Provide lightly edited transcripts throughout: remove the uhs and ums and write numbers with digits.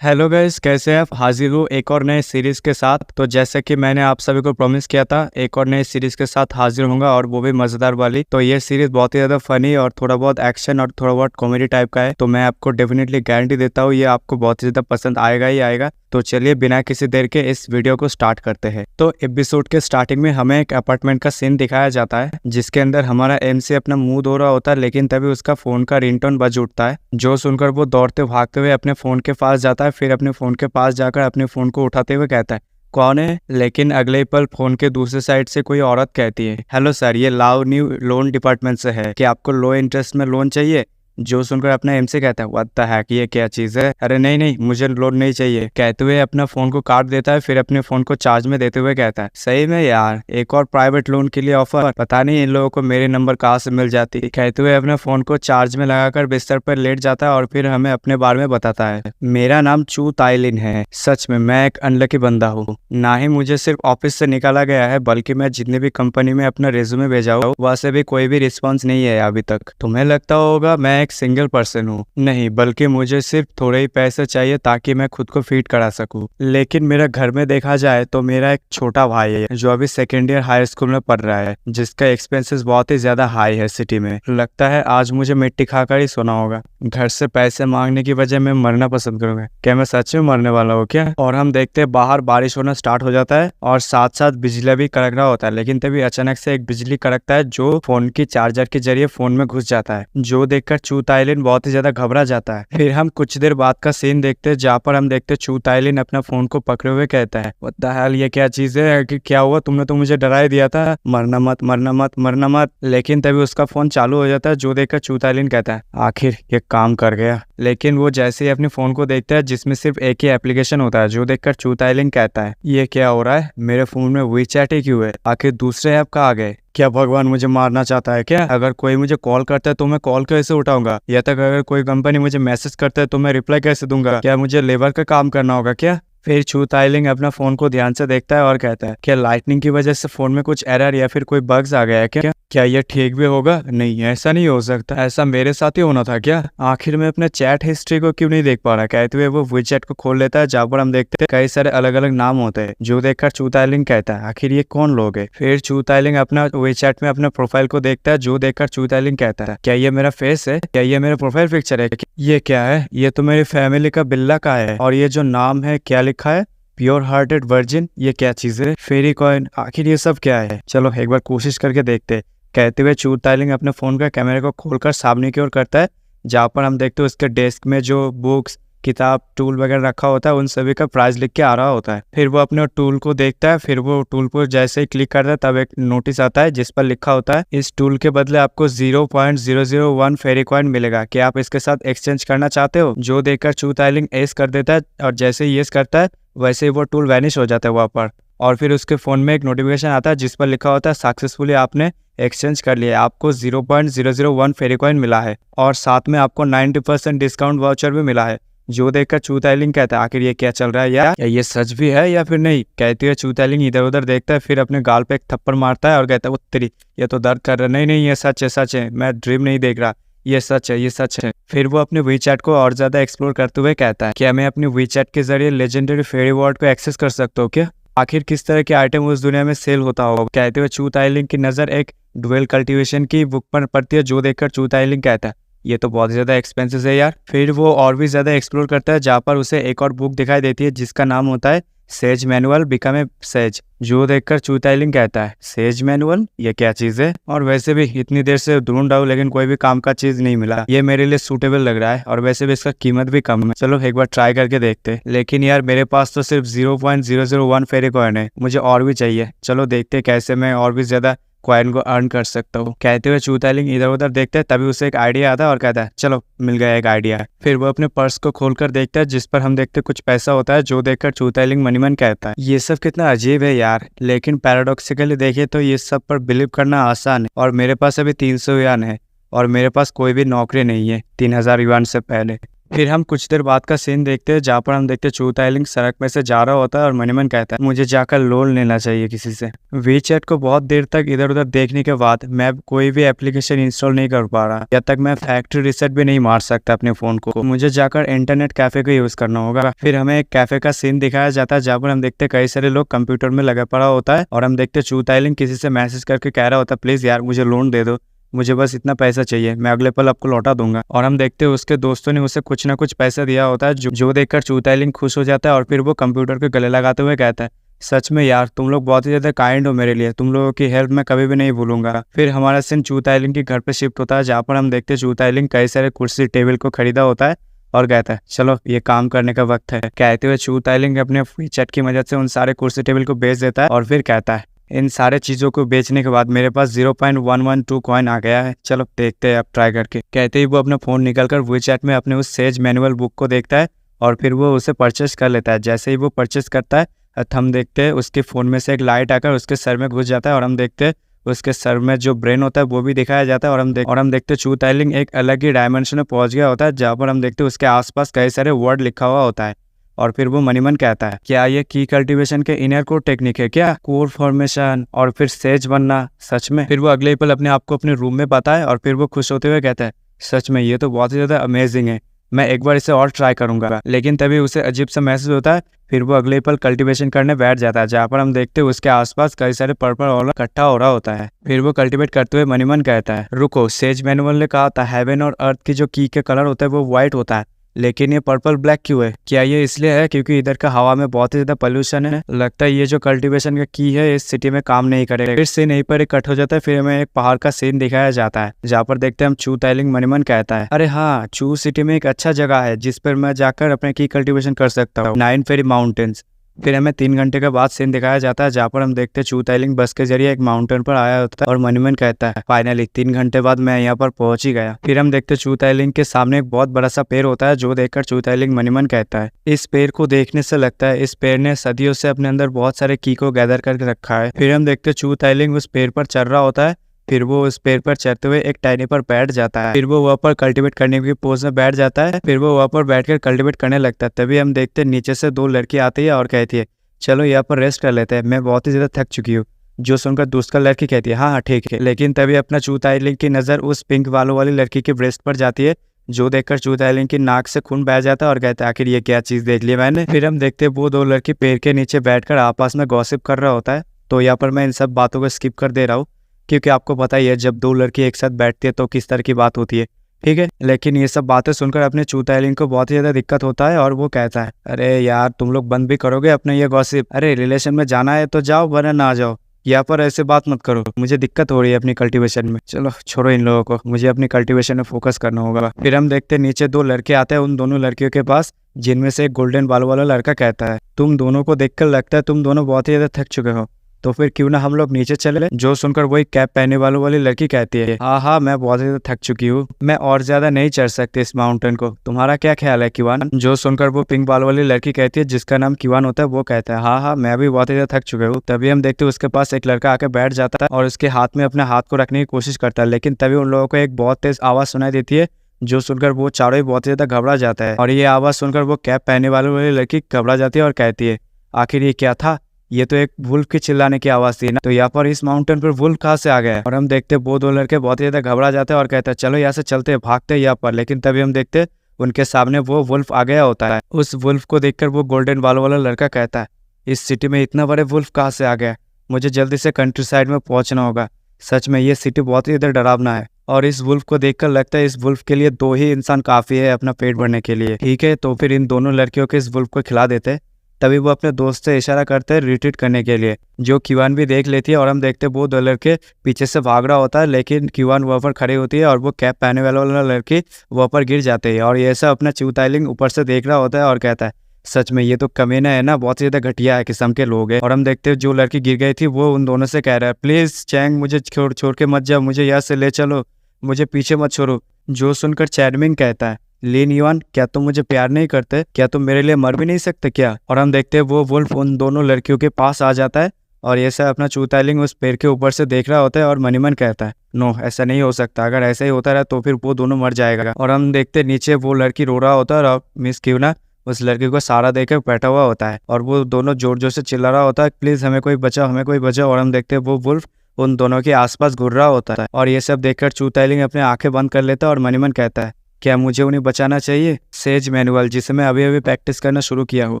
Hello guys, कैसे हैं आप? हाजिर हूँ एक और नए सीरीज के साथ। तो जैसे कि मैंने आप सभी को प्रॉमिस किया था, एक और नए सीरीज के साथ हाजिर होऊंगा और वो भी मजेदार वाली। तो ये सीरीज बहुत ही ज्यादा फनी और थोड़ा बहुत एक्शन और थोड़ा बहुत कॉमेडी टाइप का है। तो मैं आपको डेफिनेटली गारंटी देता हूँ ये आपको बहुत ही ज्यादा पसंद आएगा ही आएगा। तो चलिए बिना किसी देर के इस वीडियो को स्टार्ट करते हैं। तो एपिसोड के स्टार्टिंग में हमें एक अपार्टमेंट का सीन दिखाया जाता है, जिसके अंदर हमारा एमसी अपना मुंह धो रहा होता है, लेकिन तभी उसका फोन का रिंगटोन बज उठता है। जो सुनकर वो दौड़ते भागते हुए अपने फोन के पास जाता है, फिर अपने फोन के पास जाकर अपने फोन को उठाते हुए कहता है, कौन है? लेकिन अगले ही पल फोन के दूसरे साइड से कोई औरत कहती है, हेलो सर, ये लाव न्यू लोन डिपार्टमेंट से है, कि आपको लो इंटरेस्ट में लोन चाहिए? जो सुनकर अपना एमसी कहता है, व्हाट द हेक, ये क्या चीज है? अरे नहीं नहीं, मुझे लोन नहीं चाहिए, कहते हुए अपना फोन को काट देता है। फिर अपने फोन को चार्ज में देते हुए कहता है, सही में यार, एक और प्राइवेट लोन के लिए ऑफर, पता नहीं इन लोगों को मेरे नंबर कहाँ से मिल जाती। कहते हुए अपने फोन को चार्ज में लगाकर बिस्तर पर लेट जाता है और फिर हमें अपने बारे में बताता है, मेरा नाम चू ताइलिन है। सच में मैं एक अनलकी बंदा हूँ। ना ही मुझे सिर्फ ऑफिस से निकाला गया है, बल्कि मैं जितने भी कंपनी में अपना रेज्यूमे भेजा हूँ वहाँ से भी कोई भी रिस्पॉन्स नहीं है अभी तक। तुम्हें लगता होगा मैं एक सिंगल पर्सन हूँ, नहीं, बल्कि मुझे सिर्फ थोड़े ही पैसे चाहिए ताकि मैं खुद को फीड करा सकूँ। लेकिन मेरा घर में देखा जाए तो मेरा एक छोटा भाई है जो अभी सेकेंड ईयर हाई स्कूल में पढ़ रहा है, जिसका एक्सपेंसेस बहुत ही ज्यादा हाई है सिटी में। लगता है आज मुझे मिट्टी खाकर ही सोना होगा। घर से पैसे मांगने की वजह मैं मरना पसंद करूंगा। क्या मैं सच में मरने वाला हूँ क्या? और हम देखते हैं बाहर बारिश होना स्टार्ट हो जाता है और साथ साथ बिजली भी कड़कना होता है। लेकिन तभी अचानक से एक बिजली कड़कता है जो फोन की चार्जर के जरिए फोन में घुस जाता है, जो देखकर चू ताइलिन बहुत ही ज्यादा घबरा जाता है। फिर हम कुछ देर बाद का सीन देखते हैं, जहाँ पर हम देखते हैं चू ताइलिन अपना फोन को पकड़े हुए कहता है, व्हाट द हेल, ये क्या चीज है? कि क्या हुआ? तुमने तो मुझे डरा ही दिया था, मरना मत मरना मत मरना मत। लेकिन तभी उसका फोन चालू हो जाता है, जो देखकर चू ताइलिन कहता है, आखिर ये काम कर गया। लेकिन वो जैसे ही अपने फोन को देखता है जिसमें सिर्फ एक ही एप्लीकेशन होता है, जो देखकर चू ताइलिन कहता है, ये क्या हो रहा है? मेरे फोन में वीचैट ही क्यों है? आखिर दूसरे ऐप कहाँ गए? क्या भगवान मुझे मारना चाहता है क्या? अगर कोई मुझे कॉल करता है तो मैं कॉल कैसे उठाऊंगा? या तक अगर कोई कंपनी मुझे मैसेज करता है तो मैं रिप्लाई कैसे दूंगा? क्या मुझे लेबर का काम करना होगा क्या? फिर चू ताइलिंग अपना फोन को ध्यान से देखता है और कहता है, क्या लाइटनिंग की वजह से फोन में कुछ एरर या फिर कोई बग्स आ गया है क्या? क्या ये ठीक भी होगा? नहीं, ऐसा नहीं हो सकता, ऐसा मेरे साथ ही होना था क्या? आखिर में अपने चैट हिस्ट्री को क्यों नहीं देख पा रहा? कहते हुए वो विजेट को खोल लेता है, जहाँ पर हम देखते हैं कई सारे अलग अलग नाम होते हैं, जो देखकर चू ताइलिंग कहता है, आखिर ये कौन लोग है? फिर चू ताइलिंग अपना विचैट में अपने प्रोफाइल को देखता है, जो देखकर चू ताइलिंग कहता है, क्या ये मेरा फेस है? क्या ये मेरा प्रोफाइल पिक्चर है? ये क्या है? ये तो मेरी फैमिली का बिल्ला का है। और ये जो नाम है क्या लिखा है? Pure hearted virgin. ये क्या चीज है? फेरी कॉइन। आखिर ये सब क्या है? चलो एक बार कोशिश करके देखते। कहते हुए चू ताइलिंग अपने फोन का कैमरे को खोलकर सामने की ओर करता है, जहाँ पर हम देखते हैं उसके डेस्क में जो बुक्स, किताब, टूल वगैरह रखा होता है, उन सभी का प्राइस लिख के आ रहा होता है। फिर वो अपने टूल को देखता है, फिर वो टूल पर जैसे ही क्लिक करता है तब एक नोटिस आता है जिस पर लिखा होता है, इस टूल के बदले आपको 0.001 फेरी कॉइन मिलेगा, क्या आप इसके साथ एक्सचेंज करना चाहते हो? जो देखकर चू ताइलिंग एस कर देता है और जैसे ही येस करता है वैसे ही वो टूल वैनिश हो जाता है वहाँ पर। और फिर उसके फोन में एक नोटिफिकेशन आता है जिस पर लिखा होता है, सक्सेसफुली आपने एक्सचेंज कर लिया, आपको 0.001 फेरी कॉइन मिला है और साथ में आपको 90% डिस्काउंट वाउचर भी मिला है। जो देखकर चू ताइलिंग कहता है, आखिर ये क्या चल रहा है यार? या ये सच भी है या फिर नहीं? कहते हुए चू ताइलिंग इधर उधर देखता है, फिर अपने गाल पे एक थप्पड़ मारता है और कहता है, उत्तरी, ये तो दर्द कर रहा है। नहीं नहीं, ये सच है, सच है, मैं ड्रीम नहीं देख रहा, ये सच है, ये सच है। फिर वो अपने वीचैट को और ज्यादा एक्सप्लोर करते हुए कहता है, क्या मैं अपने वीचैट के जरिए लेजेंडरी फेरी वर्ड को एक्सेस कर सकता हूँ क्या? आखिर किस तरह के आइटम उस दुनिया में सेल होता होगा? कहते हुए चू ताइलिंग की नजर एक डुअल कल्टीवेशन की बुक पर पड़ती है, जो देखकर चू ताइलिंग कहता है, ये तो बहुत ज्यादा एक्सपेंसिव है यार। फिर वो और भी ज्यादा एक्सप्लोर करता है, जहाँ पर उसे एक और बुक दिखाई देती है जिसका नाम होता है says manual become a says. जो देखकर चू ताइलिंग कहता है, सेज मैनुअल, ये क्या चीज है? और वैसे भी इतनी देर से ढूंढ रहा हूँ लेकिन कोई भी काम का चीज नहीं मिला, ये मेरे लिए सूटेबल लग रहा है और वैसे भी इसका कीमत भी कम है, चलो एक बार ट्राई करके देखते। लेकिन यार मेरे पास तो सिर्फ 0.001 फेरी कॉइन है, मुझे और भी चाहिए, चलो देखते कैसे मैं और भी ज्यादा कॉइन को अर्न कर सकता हूँ। कहते हुए चू ताइलिंग इधर उधर देखते हैं, तभी उसे एक आइडिया आता है और कहता है, चलो मिल गया एक आइडिया। फिर वो अपने पर्स को खोलकर देखता है जिस पर हम देखते कुछ पैसा होता है, जो देखकर चू ताइलिंग मनी मन कहता है, ये सब कितना अजीब है यार। लेकिन पैराडॉक्सिकली देखे तो ये सब पर बिलीव करना आसान है और मेरे पास अभी 300 युआन है और मेरे पास कोई भी नौकरी नहीं है 3000 युआन से पहले। फिर हम कुछ देर बाद का सीन देखते हैं जहाँ पर हम देखते हैं चू ताइलिंग सड़क में से जा रहा होता है और मनीमन कहता है मुझे जाकर लोन लेना चाहिए किसी से। वीचैट को बहुत देर तक इधर उधर देखने के बाद मैं कोई भी एप्लीकेशन इंस्टॉल नहीं कर पा रहा, जब तक मैं फैक्ट्री रीसेट भी नहीं मार सकता अपने फोन को। मुझे जाकर इंटरनेट कैफे का यूज करना होगा। फिर हमें एक कैफे का सीन दिखाया जाता है जहाँ पर हम देखते कई सारे लोग कंप्यूटर में लगा पड़ा होता है और हम देखते चू ताइलिंग किसी से मैसेज करके कह रहा होता है प्लीज यार मुझे लोन दे दो, मुझे बस इतना पैसा चाहिए, मैं अगले पल आपको लौटा दूंगा। और हम देखते हैं उसके दोस्तों ने उसे कुछ ना कुछ पैसा दिया होता है जो देखकर चू ताइलिंग खुश हो जाता है और फिर वो कंप्यूटर के गले लगाते हुए कहता है सच में यार तुम लोग बहुत ही ज्यादा काइंड हो मेरे लिए, तुम लोगों की हेल्प मैं कभी भी नहीं भूलूंगा। फिर हमारा सीन चू ताइलिंग के घर पे शिफ्ट होता है जहाँ पर हम देखते हैं चू ताइलिंग कई सारे कुर्सी टेबल को खरीदा होता है और कहता है चलो ये काम करने का वक्त है। कहते हुए चू ताइलिंग अपने वीचैट की मदद से उन सारे कुर्सी टेबल को बेच देता है और फिर कहता है इन सारे चीजों को बेचने के बाद मेरे पास 0.112 कॉइन आ गया है, चलो देखते हैं अब ट्राई करके। कहते ही वो अपना फोन निकालकर वीचैट में अपने उस सेज मैनुअल बुक को देखता है और फिर वो उसे परचेस कर लेता है। जैसे ही वो परचेस करता है हम देखते हैं उसके फोन में से एक लाइट आकर उसके सर में घुस जाता है और हम देखते हैं उसके सर में जो ब्रेन होता है वो भी दिखाया जाता है और हम देखते चू ताइलिंग एक अलग ही डायमेंशन में पहुंच गया होता है जहाँ पर हम देखते हैं उसके आसपास कई सारे वर्ड लिखा हुआ होता है। और फिर वो मनीमन कहता है क्या ये की कल्टीवेशन के इनर कोर टेक्निक है क्या, कोर फॉर्मेशन और फिर सेज बनना सच में। फिर वो अगले पल अपने आप को अपने रूम में पाता है और फिर वो खुश होते हुए कहता है सच में ये तो बहुत ही ज्यादा अमेजिंग है, मैं एक बार इसे और ट्राई करूंगा। लेकिन तभी उसे अजीब सा मैसेज होता है। फिर वो अगले पल कल्टीवेशन करने बैठ जाता है जहाँ पर हम देखते हैं उसके आसपास कई सारे पर्पल ऑर्डर इकट्ठा हो रहा होता है। फिर वो कल्टीवेट करते हुए मनीमन कहता है रुको, सेज मैनुअल ने कहा था हेवन और अर्थ की जो की के कलर होता है वो व्हाइट होता है, लेकिन ये पर्पल ब्लैक क्यों है? क्या ये इसलिए है क्योंकि इधर का हवा में बहुत ही ज्यादा पोल्यूशन है? लगता है ये जो कल्टीवेशन का की है इस सिटी में काम नहीं करेगा। फिर सीन यहीं पर कट हो जाता है। फिर हमें एक पहाड़ का सीन दिखाया जाता है जहाँ पर देखते हैं हम चू ताइलिंग मनीमन कहता है अरे हाँ, चू सिटी में एक अच्छा जगह है जिस पर मैं जाकर अपने की कल्टीवेशन कर सकता हूँ, 9 फेरी माउंटेन्स। फिर हमें 3 घंटे के बाद सीन दिखाया जाता है जहाँ पर हम देखते हैं चू ताइलिंग बस के जरिए एक माउंटेन पर आया होता है और मनीमन कहता है फाइनली 3 घंटे बाद मैं यहाँ पर पहुंच ही गया। फिर हम देखते हैं चू ताइलिंग के सामने एक बहुत बड़ा सा पेड़ होता है जो देखकर चू ताइलिंग मनीमन कहता है इस पेड़ को देखने से लगता है इस पेड़ ने सदियों से अपने अंदर बहुत सारे की को गैदर करके रखा है। फिर हम देखते हैं चू ताइलिंग उस पेड़ पर चढ़ रहा होता है। फिर वो उस पेड़ पर चढ़ते हुए एक टाइनी पर बैठ जाता है। फिर वो वहाँ पर कल्टीवेट करने की पोज में बैठ जाता है। फिर वो वहाँ पर बैठकर कल्टीवेट करने लगता है। तभी हम देखते हैं नीचे से 2 लड़की आती है और कहती है चलो यहाँ पर रेस्ट कर लेते हैं, मैं बहुत ही ज्यादा थक चुकी हूँ। जो सुनकर दूसरा लड़की कहती है हाँ हाँ ठीक है। लेकिन तभी अपना चू ताइलिंग की नजर उस पिंक बालों वाली लड़की के ब्रेस्ट पर जाती है जो देखकर चू ताइलिंग की नाक से खून बह जाता है और कहता है आखिर ये क्या चीज देख ली मैंने। फिर हम देखते हैं वो 2 लड़की पेड़ के नीचे बैठकर आपस में गॉसिप कर रहा होता है। तो यहाँ पर मैं इन सब बातों को स्किप कर दे रहा हूँ क्योंकि आपको पता ही है जब 2 लड़की एक साथ बैठती है तो किस तरह की बात होती है, ठीक है। लेकिन ये सब बातें सुनकर अपने चू ताइलिंग को बहुत ही ज्यादा दिक्कत होता है और वो कहता है अरे यार तुम लोग बंद भी करोगे अपने ये गॉसिप? अरे रिलेशन में जाना है तो जाओ वरना ना जाओ, यहाँ पर ऐसे बात मत करो, मुझे दिक्कत हो रही है अपनी कल्टीवेशन में। चलो छोड़ो इन लोगों को, मुझे अपनी कल्टीवेशन में फोकस करना होगा। फिर हम देखते नीचे 2 लड़के आते हैं उन दोनों लड़कियों के पास जिनमें से एक गोल्डन बालों वाला लड़का कहता है तुम दोनों को देखकर लगता है तुम दोनों बहुत ही ज्यादा थक चुके हो, तो फिर क्यों ना हम लोग नीचे चले। जो सुनकर वही कैप पहने वाली लड़की कहती है हाँ मैं बहुत ज्यादा थक चुकी हूँ, मैं और ज्यादा नहीं चढ़ सकती इस माउंटेन को, तुम्हारा क्या ख्याल है किवान? जो सुनकर वो पिंक बाल वाली लड़की कहती है जिसका नाम किवान होता है वो कहता है हाँ मैं भी बहुत ज्यादा थक चुका हूँ। तभी हम देखते हैं उसके पास एक लड़का आकर बैठ जाता है और उसके हाथ में अपने हाथ को रखने की कोशिश करता है। लेकिन तभी उन लोगों को एक बहुत तेज आवाज सुनाई देती है जो सुनकर वो चारों ही बहुत ज्यादा घबरा जाता है। और ये आवाज सुनकर वो कैप पहने वाली लड़की घबरा जाती है और कहती है आखिर ये क्या था? ये तो एक वुल्फ की चिल्लाने की आवाज थी ना, तो यहाँ पर इस माउंटेन पर वुल्फ कहाँ से आ गया? और हम देखते वो 2 लड़के बहुत ही ज्यादा घबरा जाते हैं और कहते हैं चलो यहाँ से चलते हैं, भागते हैं यहाँ पर। लेकिन तभी हम देखते उनके सामने वो वुल्फ आ गया होता है। उस वुल्फ को देखकर वो गोल्डन बालों वाला लड़का कहता है इस सिटी में इतना बड़े वुल्फ कहाँ से आ गया? मुझे जल्दी से कंट्री साइड में पहुंचना होगा। सच में ये सिटी बहुत ही इधर डरावना है। और इस वुल्फ को देखकर लगता है इस वुल्फ के लिए 2 ही इंसान काफी है अपना पेट भरने के लिए, ठीक है। तो फिर इन दोनों लड़कियों के इस वुल्फ को खिला देते हैं। तभी वो अपने दोस्त से इशारा करते हैं रिट्रीट करने के लिए, जो किवान भी देख लेती है। और हम देखते हैं वो 2 लड़के पीछे से भाग रहा होता है लेकिन किवान वहाँ पर खड़ी होती है और वो कैप पहने वाला लड़की वहाँ पर गिर जाते हैं। और ये सब अपना चू ताइलिंग ऊपर से देख रहा होता है और कहता है सच में ये तो कमीना है ना, बहुत ज्यादा घटिया है किस्म के लोग हैं। और हम देखते हैं जो लड़की गिर गई थी वो उन दोनों से कह रहा है प्लीज चैंग मुझे छोड़ के मत जाओ, मुझे यहाँ से ले चलो, मुझे पीछे मत छोड़ो। जो सुनकर चैडमिंग कहता है लिन युआन क्या तुम मुझे प्यार नहीं करते? क्या तुम मेरे लिए मर भी नहीं सकते क्या? और हम देखते हैं वो वुल्फ उन दोनों लड़कियों के पास आ जाता है और ये सब अपना चूताइलिंग उस पेड़ के ऊपर से देख रहा होता है और मन ही मन कहता है नो, ऐसा नहीं हो सकता, अगर ऐसा ही होता रहा तो फिर वो दोनों मर जाएगा। और हम देखते नीचे वो लड़की रो रहा होता है और मिस क्यूना उस लड़की को सहारा देकर बैठा हुआ होता है और वो दोनों जोर जोर से चिल्ला रहा होता है प्लीज हमें कोई बचाओ, हमें कोई बचाओ। और हम देखते हैं वो वुल्फ उन दोनों के आसपास घूर रहा होता है और ये सब देखकर चूताइलिंग अपने आंखें बंद कर लेता है और मन ही मन कहता है क्या मुझे उन्हें बचाना चाहिए? सेज मैनुअल जिसे मैं अभी अभी प्रैक्टिस करना शुरू किया हूँ,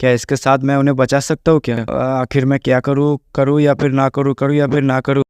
क्या इसके साथ मैं उन्हें बचा सकता हूँ क्या? आखिर मैं क्या करूँ, करूँ या फिर ना करूँ, करूँ या फिर ना करूँ।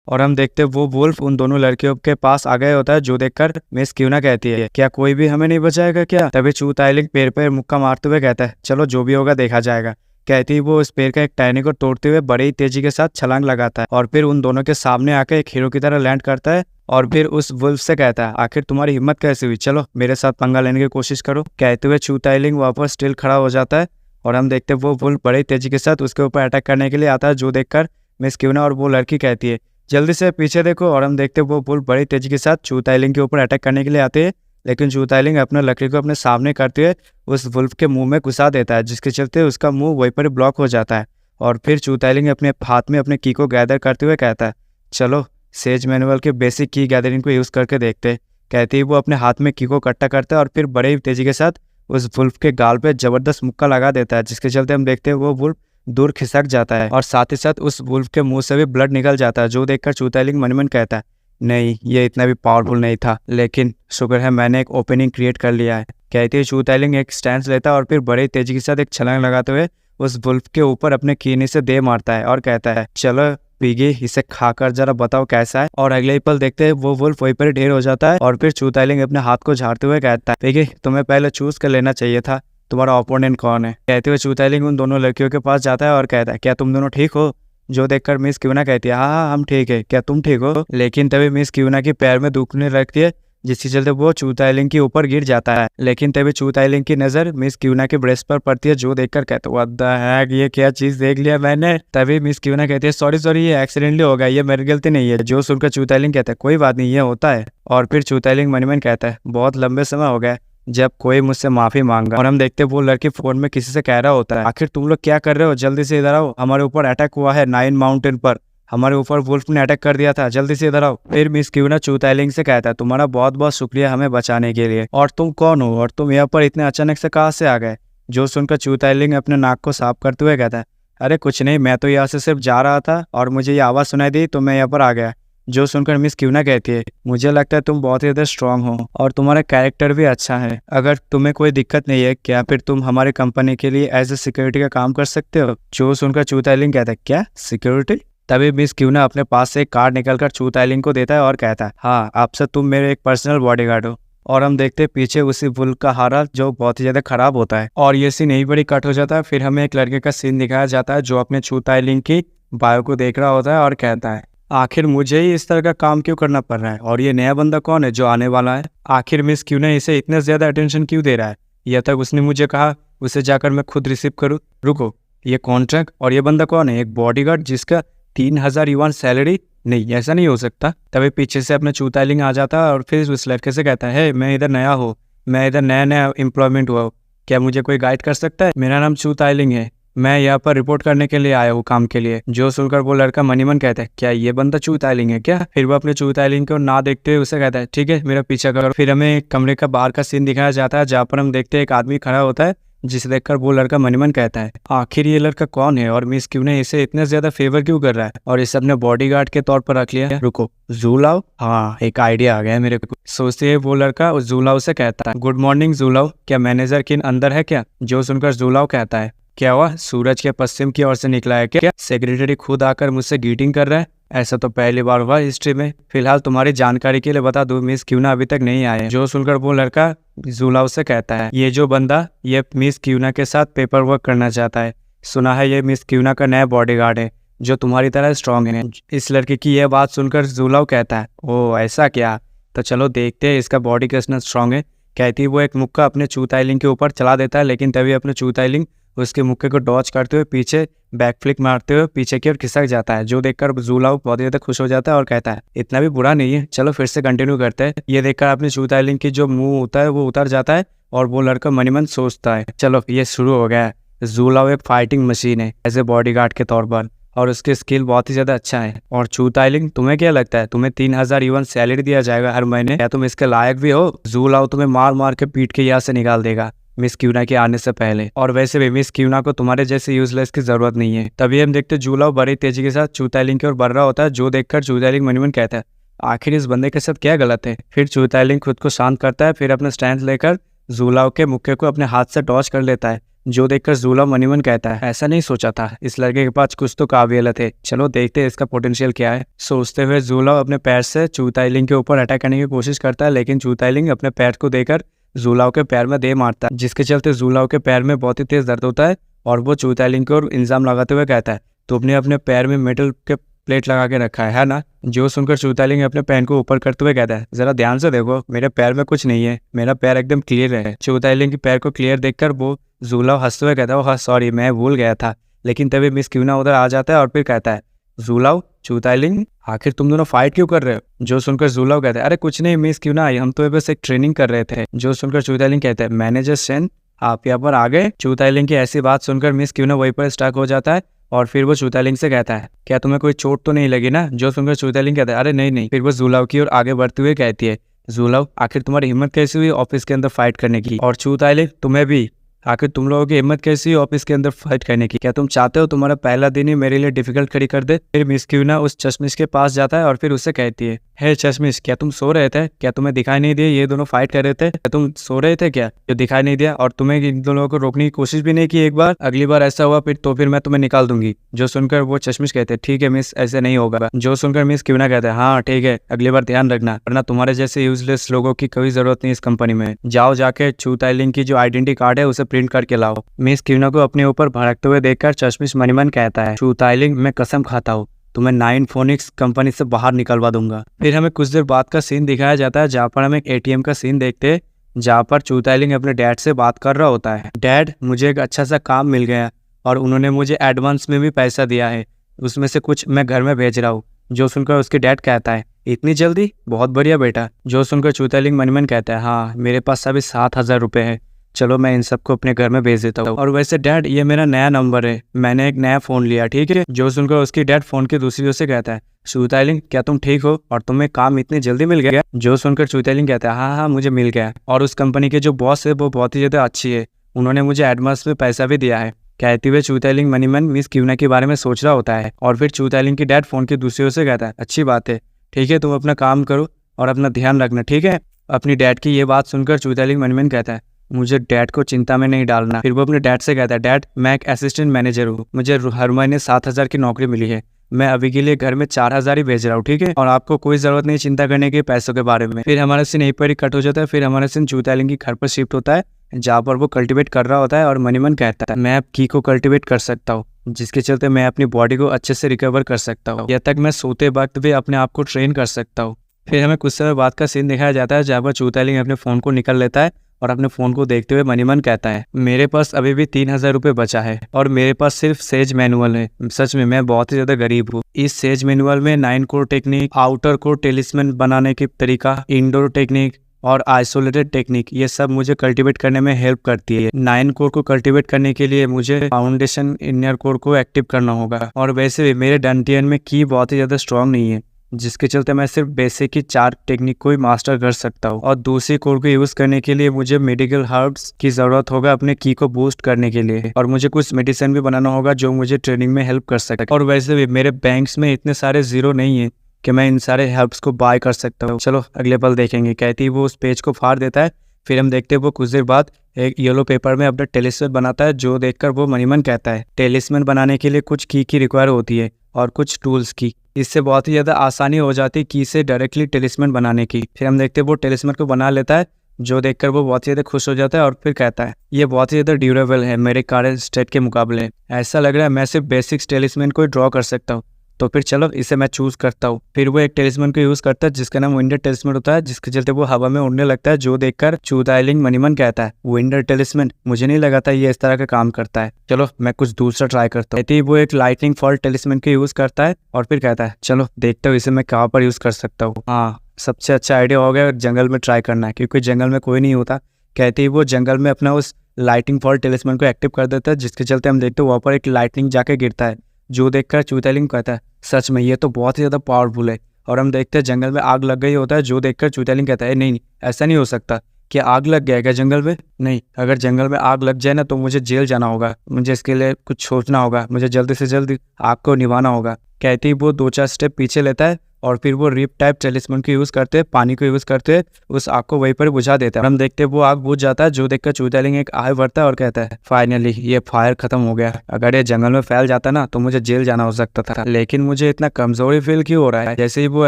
और हम देखते वो वुल्फ उन दोनों लड़कियों के पास आ गया होता है जो देखकर मिस क्यूना कहती है क्या कोई भी हमें नहीं बचाएगा क्या? तभी चूताइलिंग पेड़ पे मुक्का मारते हुए कहता है चलो जो भी होगा देखा जाएगा। कहती वो इस पेड़ का एक टहनी को तोड़ते हुए बड़ी तेजी के साथ छलांग लगाता है और फिर उन दोनों के सामने आकर एक हीरो की तरह लैंड करता है और फिर उस वुल्फ से कहता है आखिर तुम्हारी हिम्मत कैसे हुई, चलो मेरे साथ पंगा लेने की कोशिश करो। कहते हुए चूताइलिंग वापस स्टिल खड़ा हो जाता है और हम देखते वो वुल्फ बड़ी तेजी के साथ उसके ऊपर अटैक करने के लिए आता है जो देखकर मिस क्यूना और वो लड़की कहती है जल्दी से पीछे देखो। और हम देखते वो वुल्फ बड़ी तेजी के साथ चूताइलिंग के ऊपर अटैक करने के लिए आते हैं लेकिन चूताइलिंग अपने लकड़ी को अपने सामने करते हुए उस वुल्फ के मुंह में घुसा देता है जिसके चलते उसका मुंह वहीं पर ब्लॉक हो जाता है। और फिर चूताइलिंग अपने हाथ में अपने की को गैदर करते हुए कहता है चलो सेज मैनुअल के बेसिक की गैदरिंग को यूज़ करके देखते। कहती है वो अपने हाथ में की को इकट्ठा करता है और फिर बड़े तेजी के साथ उस वुल्फ के गाल पे जबरदस्त मुक्का लगा देता है जिसके चलते हम देखते हैं वो वुल्फ दूर खिसक जाता है और साथ ही साथ उस वुल्फ के मुंह से भी ब्लड निकल जाता है जो देखकर चूताइलिंग मन ही मन कहता है नहीं ये इतना भी पावरफुल नहीं था, लेकिन शुक्र है मैंने एक ओपनिंग क्रिएट कर लिया है। कहती है चूताइलिंग एक स्टैंड लेता है और फिर बड़ी तेजी के साथ एक छलांग लगाते हुए उस वुल्फ के ऊपर अपने कीनी से दे मारता है और कहता है चलो पीगी इसे खाकर जरा बताओ कैसा है। और अगले ही पल देखते हैं वो वुल्फ वहीं पर ढेर हो जाता है और फिर चूताइलिंग अपने हाथ को झाड़ते हुए कहता है पीगी तुम्हें पहले चूज कर लेना चाहिए था तुम्हारा ओपोनेंट कौन है। कहते हुए चूताइलिंग उन दोनों लड़कियों के पास जाता है और कहता है क्या तुम दोनों ठीक हो? जो देखकर मिस क्यूना कहती है हाँ हम ठीक है, क्या तुम ठीक हो? लेकिन तभी मिस क्यूना के पैर में दुखने लगती है जिसके चलते वो चूताइलिंग के ऊपर गिर जाता है। लेकिन तभी चूताइलिंग की नजर मिस क्यूना के ब्रेस्ट पर पड़ती है जो देखकर कहते व्हाट द हेक, ये क्या चीज देख लिया मैंने। तभी मिस क्यूना कहती है सॉरी ये एक्सीडेंटली हो गया, ये मेरी गलती नहीं है। जो सुनकर चूताइलिंग कहता है कोई बात नहीं ये होता है। और फिर चूताइलिंग मन ही मन कहता है बहुत लंबे समय हो गया जब कोई मुझसे माफी मांगा। और हम देखते वो लड़की फोन में किसी से कह रहा होता है आखिर तुम लोग क्या कर रहे हो, जल्दी से इधर आओ, हमारे ऊपर अटैक हुआ है नाइन माउंटेन पर, हमारे ऊपर वुल्फ ने अटैक कर दिया था, जल्दी से इधर आओ। फिर मिस क्यूना चूताइलिंग से कहता है तुम्हारा बहुत बहुत शुक्रिया हमें बचाने के लिए, और तुम कौन हो और तुम यहाँ पर इतने अचानक से कहाँ से आ गए। जो सुनकर चूताइलिंग अपने नाक को साफ करते हुए कहता है अरे कुछ नहीं, मैं तो यहाँ से सिर्फ जा रहा था और मुझे ये आवाज़ सुनाई दी तो मैं यहाँ पर आ गया। जो सुनकर मिस क्यूना कहती है मुझे लगता है तुम बहुत ही ज़्यादा स्ट्रांग हो और तुम्हारा कैरेक्टर भी अच्छा है, अगर तुम्हें कोई दिक्कत नहीं है क्या फिर तुम हमारी कंपनी के लिए एज ए सिक्योरिटी का काम कर सकते हो। जो सुनकर चूताइलिंग कहता है क्या सिक्योरिटी। तभी मिस क्यूना अपने पास से एक कार्ड निकलकर चूताइलिंग को देता है और कहता है हाँ आपसे तुम मेरे एक पर्सनल बॉडीगार्ड हो। और हम देखते पीछे उसी वुल्फ का हारा जो बहुत ही ज्यादा खराब होता है। और ये सीन यही बड़ी कट हो जाता है। फिर हमें एक लड़के का सीन दिखाया जाता है जो अपने चूताइलिंग की बायो को देख रहा होता है और कहता है आखिर मुझे ही इस तरह का काम क्यों करना पड़ रहा है, और ये नया बंदा कौन है जो आने वाला है, आखिर मिस क्यों ने इसे इतना ज्यादा अटेंशन क्यों दे रहा है। यह तक उसने मुझे कहा उसे जाकर मैं खुद रिसीव करूँ। रुको ये कॉन्ट्रैक्ट और ये बंदा कौन है, एक बॉडीगार्ड जिसका 3000 युआन सैलरी, नहीं ऐसा नहीं हो सकता। तभी पीछे से अपना चूताइलिंग आ जाता है और फिर उस लड़के से कहता है मैं इधर नया हूँ, मैं इधर नया एम्प्लॉयमेंट हुआ हूँ, क्या मुझे कोई गाइड कर सकता है। मेरा नाम चूताइलिंग है, मैं यहाँ पर रिपोर्ट करने के लिए आया हूँ काम के लिए। जो सुनकर वो लड़का मनी मन कहता है क्या ये बंदा चूताइलिंग है क्या। फिर वो अपने चूताइलिंग को ना देखते हुए उसे कहता है ठीक है मेरा पीछा करो। फिर हमें एक कमरे का बाहर का सीन दिखाया जाता है जहाँ पर हम देखते हैं एक आदमी खड़ा होता है जिसे देखकर वो लड़का मनी मन कहता है आखिर ये लड़का कौन है और मिस क्यों ने इसे इतना ज्यादा फेवर क्यों कर रहा है और इसे अपने बॉडीगार्ड के तौर पर रख लिया। रुको जूलाओ, हाँ एक आइडिया आ गया मेरे को। सोचते है वो लड़का उस जूलाओ से कहता है गुड मॉर्निंग जूलाओ, क्या मैनेजर किन अंदर है क्या। जो सुनकर जूलाओ कहता है क्या हुआ, सूरज के पश्चिम की ओर से निकला है क्या। सेक्रेटरी खुद आकर मुझसे ग्रीटिंग कर रहा है, ऐसा तो पहली बार हुआ हिस्ट्री में। फिलहाल तुम्हारी जानकारी के लिए बता दूं मिस क्यूना अभी तक नहीं आए। जो सुनकर वो लड़का जूलाओ से कहता है ये जो बंदा ये मिस क्यूना के साथ पेपर वर्क करना चाहता है, सुना है ये मिस क्यूना का नया बॉडीगार्ड है जो तुम्हारी तरह स्ट्रांग है। इस लड़के की यह बात सुनकर जूलाओ कहता है ओ ऐसा क्या, तो चलो देखते हैं इसका बॉडी कितना स्ट्रांग है। कहती वो एक मुक्का अपने चूताइलिंग के ऊपर चला देता है लेकिन तभी अपने चूताइलिंग उसके मुक्के को डॉज करते हुए पीछे बैक फ्लिक मारते हुए पीछे की ओर खिसक जाता है, जो देखकर जू लाओ बहुत ही ज्यादा खुश हो जाता है और कहता है इतना भी बुरा नहीं है, चलो फिर से कंटिन्यू करते हैं। ये देखकर अपने चू ताइलिंग की जो मुंह होता है वो उतर जाता है और वो लड़का मन ही मन सोचता है चलो ये शुरू हो गया है। जू लाओ एक फाइटिंग मशीन है एज ए बॉडीगार्ड के तौर पर और उसके स्किल बहुत ही ज्यादा अच्छा है। और चू ताइलिंग तुम्हें क्या लगता है तुम्हें 3000 युवन सैलरी दिया जाएगा हर महीने, क्या तुम इसके लायक भी हो? जू लाओ तुम्हें मार मार के पीट के यहाँ से निकाल देगा मिस क्यूना के आने से पहले, और वैसे भी मिस क्यूना को तुम्हारे जैसे यूजलेस की जरूरत नहीं है। तभी हम देखते जू लाओ बड़ी तेजी के साथ चू ताइलिंग की ओर बढ़ रहा होता है, जो देखकर चू ताइलिंग मन ही मन कहता है आखिर इस बंदे के साथ क्या गलत है। फिर चू ताइलिंग खुद को शांत करता है, फिर अपना स्टैंड लेकर जू लाओ के मुक्के को अपने हाथ से टॉच कर लेता है, जो देखकर जू लाओ मन ही मन कहता है ऐसा नहीं सोचा था, इस लड़के के पास कुछ तो काबिलियत है, चलो देखते हैं इसका पोटेंशियल क्या है। सोचते हुए जू लाओ अपने पैर से चू ताइलिंग के ऊपर अटैक करने की कोशिश करता है, लेकिन चू ताइलिंग अपने पैर को देकर जू लाओ के पैर में दे मारता है, जिसके चलते जू लाओ के पैर में बहुत ही तेज दर्द होता है और वो चू ताइलिंग को इल्जाम लगाते हुए कहता है तुमने अपने पैर में मेटल के प्लेट लगा के रखा है ना। जो सुनकर चू ताइलिंग अपने पैर को ऊपर करते हुए कहता है जरा ध्यान से देखो मेरे पैर में कुछ नहीं है, मेरा पैर एकदम क्लियर है। चू ताइलिंग के पैर को क्लियर देखकर वो जू लाओ हंसते हुए कहता है हाँ सॉरी मैं भूल गया था, लेकिन तभी मिस क्यूना उधर आ जाता है और फिर कहता है जू लाओ चू ताइलिंग आखिर तुम दोनों फाइट क्यों कर रहे हो? जो सुनकर जू लाओ कहता है अरे कुछ नहीं मिस क्यूना हम तो बस एक ट्रेनिंग कर रहे थे। जो सुनकर चू ताइलिंग कहता है मैनेजर सेन आप यहाँ पर आ गए। चू ताइलिंग की ऐसी बात सुनकर मिस क्यूना वहीं पर स्टक हो जाता है और फिर वो चू ताइलिंग से कहता है क्या तुम्हें कोई चोट तो नहीं लगी ना? जो सुनकर चू ताइलिंग कहता है अरे नहीं। फिर वो जू लाओ की ओर आगे बढ़ते हुए कहती है जू लाओ आखिर तुम्हारी हिम्मत कैसी हुई ऑफिस के अंदर फाइट करने की? और चू ताइलिंग तुम्हें भी आखिर तुम लोगों की हिम्मत कैसी है ऑफिस के अंदर फाइट करने की? क्या तुम चाहते हो तुम्हारा पहला दिन ही मेरे लिए डिफिकल्ट खड़ी कर दे? फिर मिस क्यूना उस चश्मिश के पास जाता है और फिर उससे कहती है हे चश्मिश क्या तुम सो रहे थे? क्या तुम्हें दिखाई नहीं दिया ये दोनों फाइट कर रहे थे? क्या तुम सो रहे थे क्या जो दिखाई नहीं दिया? और तुम्हें इन दोनों को रोकने की कोशिश भी नहीं की एक बार? अगली बार ऐसा हुआ फिर मैं तुम्हें निकाल दूंगी। जो सुनकर वो चश्मिश कहते हैं ठीक है मिस ऐसे नहीं होगा। जो सुनकर मिस क्यूना कहते हैं हाँ ठीक है अगली बार ध्यान रखना, वरना तुम्हारे जैसे यूजलेस लोगों की कोई जरूरत नहीं इस कंपनी में। जाओ जाके चू ताइलिंग की जो आइडेंटिटी कार्ड है उसे प्रिंट करके लाओ। मिस क्यूना को अपने ऊपर भड़कते हुए देखकर चश्मिश मन ही मन कहता है चू ताइलिंग मैं कसम खाता हूँ तुम्हें 9 फोनिक्स कंपनी से बाहर निकलवा दूंगा। फिर हमें कुछ देर बाद का सीन दिखाया जाता है जहाँ पर हम एक एटीएम का सीन देखते हैं, जहाँ पर चू ताइलिंग अपने डैड से बात कर रहा होता है डैड मुझे एक अच्छा सा काम मिल गया और उन्होंने मुझे एडवांस में भी पैसा दिया है, उसमें से कुछ मैं घर में भेज रहा हूँ। जो सुनकर उसके डैड कहता है इतनी जल्दी? बहुत बढ़िया बेटा। जो सुनकर चू ताइलिंग मन ही मन कहता है हाँ मेरे पास अभी 7000 रुपये है, चलो मैं इन सबको अपने घर में भेज देता हूँ। और वैसे डैड ये मेरा नया नंबर है, मैंने एक नया फोन लिया ठीक है। जो सुनकर उसकी डैड फोन की दूसरी ओर से कहता है चू ताइलिंग क्या तुम ठीक हो और तुम्हें काम इतनी जल्दी मिल गया? जो सुनकर चू ताइलिंग कहता है हाँ मुझे मिल गया और उस कंपनी के जो बॉस है वो बहुत ही ज्यादा अच्छी है, उन्होंने मुझे एडवांस में पैसा भी दिया है। कहते हुए चू ताइलिंग मन ही मन मिस क्यूना के बारे में सोच रहा होता है और फिर चू ताइलिंग की डैड फोन की दूसरी ओर से कहता है अच्छी बात है ठीक है तुम अपना काम करो और अपना ध्यान रखना ठीक है। अपनी डैड की ये बात सुनकर चू ताइलिंग मन ही मन कहता है मुझे डैड को चिंता में नहीं डालना। फिर वो अपने डैड से कहता है डैड मैं एक असिस्टेंट मैनेजर हूँ, मुझे हर महीने 7000 की नौकरी मिली है, मैं अभी के लिए घर में 4000 ही भेज रहा हूँ ठीक है, और आपको कोई जरूरत नहीं चिंता करने की पैसों के बारे में। फिर हमारा सीन यहीं पर ही कट हो जाता है। फिर हमारा सीन चू ताइलिंग की घर पर शिफ्ट होता है जहाँ पर वो कल्टिवेट कर रहा होता है और मन ही मन कहता है मैं अब की को कल्टिवेट कर सकता हूँ, जिसके चलते मैं अपनी बॉडी को अच्छे से रिकवर कर सकता हूँ, या तक मैं सोते वक्त भी अपने आप को ट्रेन कर सकता हूँ। फिर हमें कुछ समय बाद का सीन दिखाया जाता है जहाँ पर चू ताइलिंग अपने फोन को निकल लेता है और अपने फोन को देखते हुए मन ही मन कहता है मेरे पास अभी भी 3000 रुपये बचा है और मेरे पास सिर्फ सेज मैनुअल है। सच में मैं बहुत ही ज्यादा गरीब हूँ। इस सेज मैनुअल में 9 कोर टेक्निक, आउटर कोर टेलिस्मैन बनाने की तरीका, इंडोर टेक्निक और आइसोलेटेड टेक्निक ये सब मुझे कल्टीवेट करने में हेल्प करती है। 9 कोर को कल्टीवेट करने के लिए मुझे फाउंडेशन इनर कोर को एक्टिव करना होगा, और वैसे भी मेरे डंटियन में की बहुत ही ज्यादा स्ट्रॉन्ग नहीं है, जिसके चलते मैं सिर्फ बेसिक की 4 टेक्निक को ही मास्टर कर सकता हूँ। और दूसरी कोर को यूज करने के लिए मुझे मेडिकल हर्ब्स की जरूरत होगा अपने की को बूस्ट करने के लिए, और मुझे कुछ मेडिसिन भी बनाना होगा जो मुझे ट्रेनिंग में हेल्प कर सके। और वैसे भी मेरे बैंक्स में इतने सारे जीरो नहीं है कि मैं इन सारे हर्ब्स को बाय कर सकता हूँ। चलो अगले पल देखेंगे। कहती वो उस पेज को फाड़ देता है। फिर हम देखते हैं वो कुछ देर बाद एक येलो पेपर में अपना टेलिस्मैन बनाता है, जो देखकर वो मन ही मन कहता है टेलिस्मैन बनाने के लिए कुछ की रिक्वायर होती है और कुछ टूल्स की, इससे बहुत ही ज़्यादा आसानी हो जाती है की से डायरेक्टली टेलिस्मैन बनाने की। फिर हम देखते हैं वो टेलिस्मैन को बना लेता है, जो देखकर वो बहुत ही ज़्यादा खुश हो जाता है और फिर कहता है ये बहुत ही ज़्यादा ड्यूरेबल है मेरे करंट स्टेट के मुकाबले। ऐसा लग रहा है मैं सिर्फ बेसिक्स टेलिस्मैन को ड्रॉ कर सकता हूँ, तो फिर चलो इसे मैं चूज करता हूँ। फिर वो एक टेलिस्मैन को यूज करता है जिसका नाम विंडर टेलिस्मैन होता है, जिसके चलते वो हवा में उड़ने लगता है, जो देखकर चूताइलिंग मनीमन कहता है विंडर टेलिस्मैन, मुझे नहीं लगा था ये इस तरह का काम करता है, चलो मैं कुछ दूसरा ट्राई करता हूँ। वो एक लाइटनिंग फॉल्ट टेलिस्मैन को यूज करता है और फिर कहता है चलो देखते हो इसे मैं कहाँ पर यूज कर सकता हूँ। हाँ, सबसे अच्छा आइडिया हो गया जंगल में ट्राई करना है, क्योंकि जंगल में कोई नहीं होता। कहते ही वो जंगल में अपना उस लाइटिंग फॉल्ट टेलिस्मैन को एक्टिव कर देता है, जिसके चलते हम देखते हैं वहाँ पर एक लाइटनिंग जाके गिरता है, जो देखकर चूताइलिंग कहता है सच में ये तो बहुत ही ज़्यादा पावरफुल है। और हम देखते हैं जंगल में आग लग गई होता है, जो देखकर चूताइलिंग कहता है नहीं ऐसा नहीं हो सकता, क्या आग लग गया क्या जंगल में? नहीं, अगर जंगल में आग लग जाए ना तो मुझे जेल जाना होगा, मुझे इसके लिए कुछ सोचना होगा, मुझे जल्दी से जल्दी आग को निभाना होगा। कहती ही वो 2-4 स्टेप पीछे लेता है और फिर वो रिप टाइप टेलिस्मैन को यूज़ करते हैं, पानी को यूज़ करते हैं, उस आग को वहीं पर बुझा देता है। हम देखते हैं वो आग बुझ जाता है, जो देखकर चूताइलिंग एक आह भरता है और कहता है फाइनली ये फायर खत्म हो गया। अगर ये जंगल में फैल जाता ना तो मुझे जेल जाना हो सकता था, लेकिन मुझे इतना कमजोरी फील क्यों हो रहा है? जैसे ही वो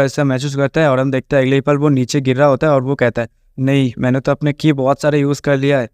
ऐसा महसूस करता है और हम देखते हैं अगले पल वो नीचे गिर रहा होता है और वो कहता है नहीं, मैंने तो अपने की बहुत सारे यूज़ कर लिया है।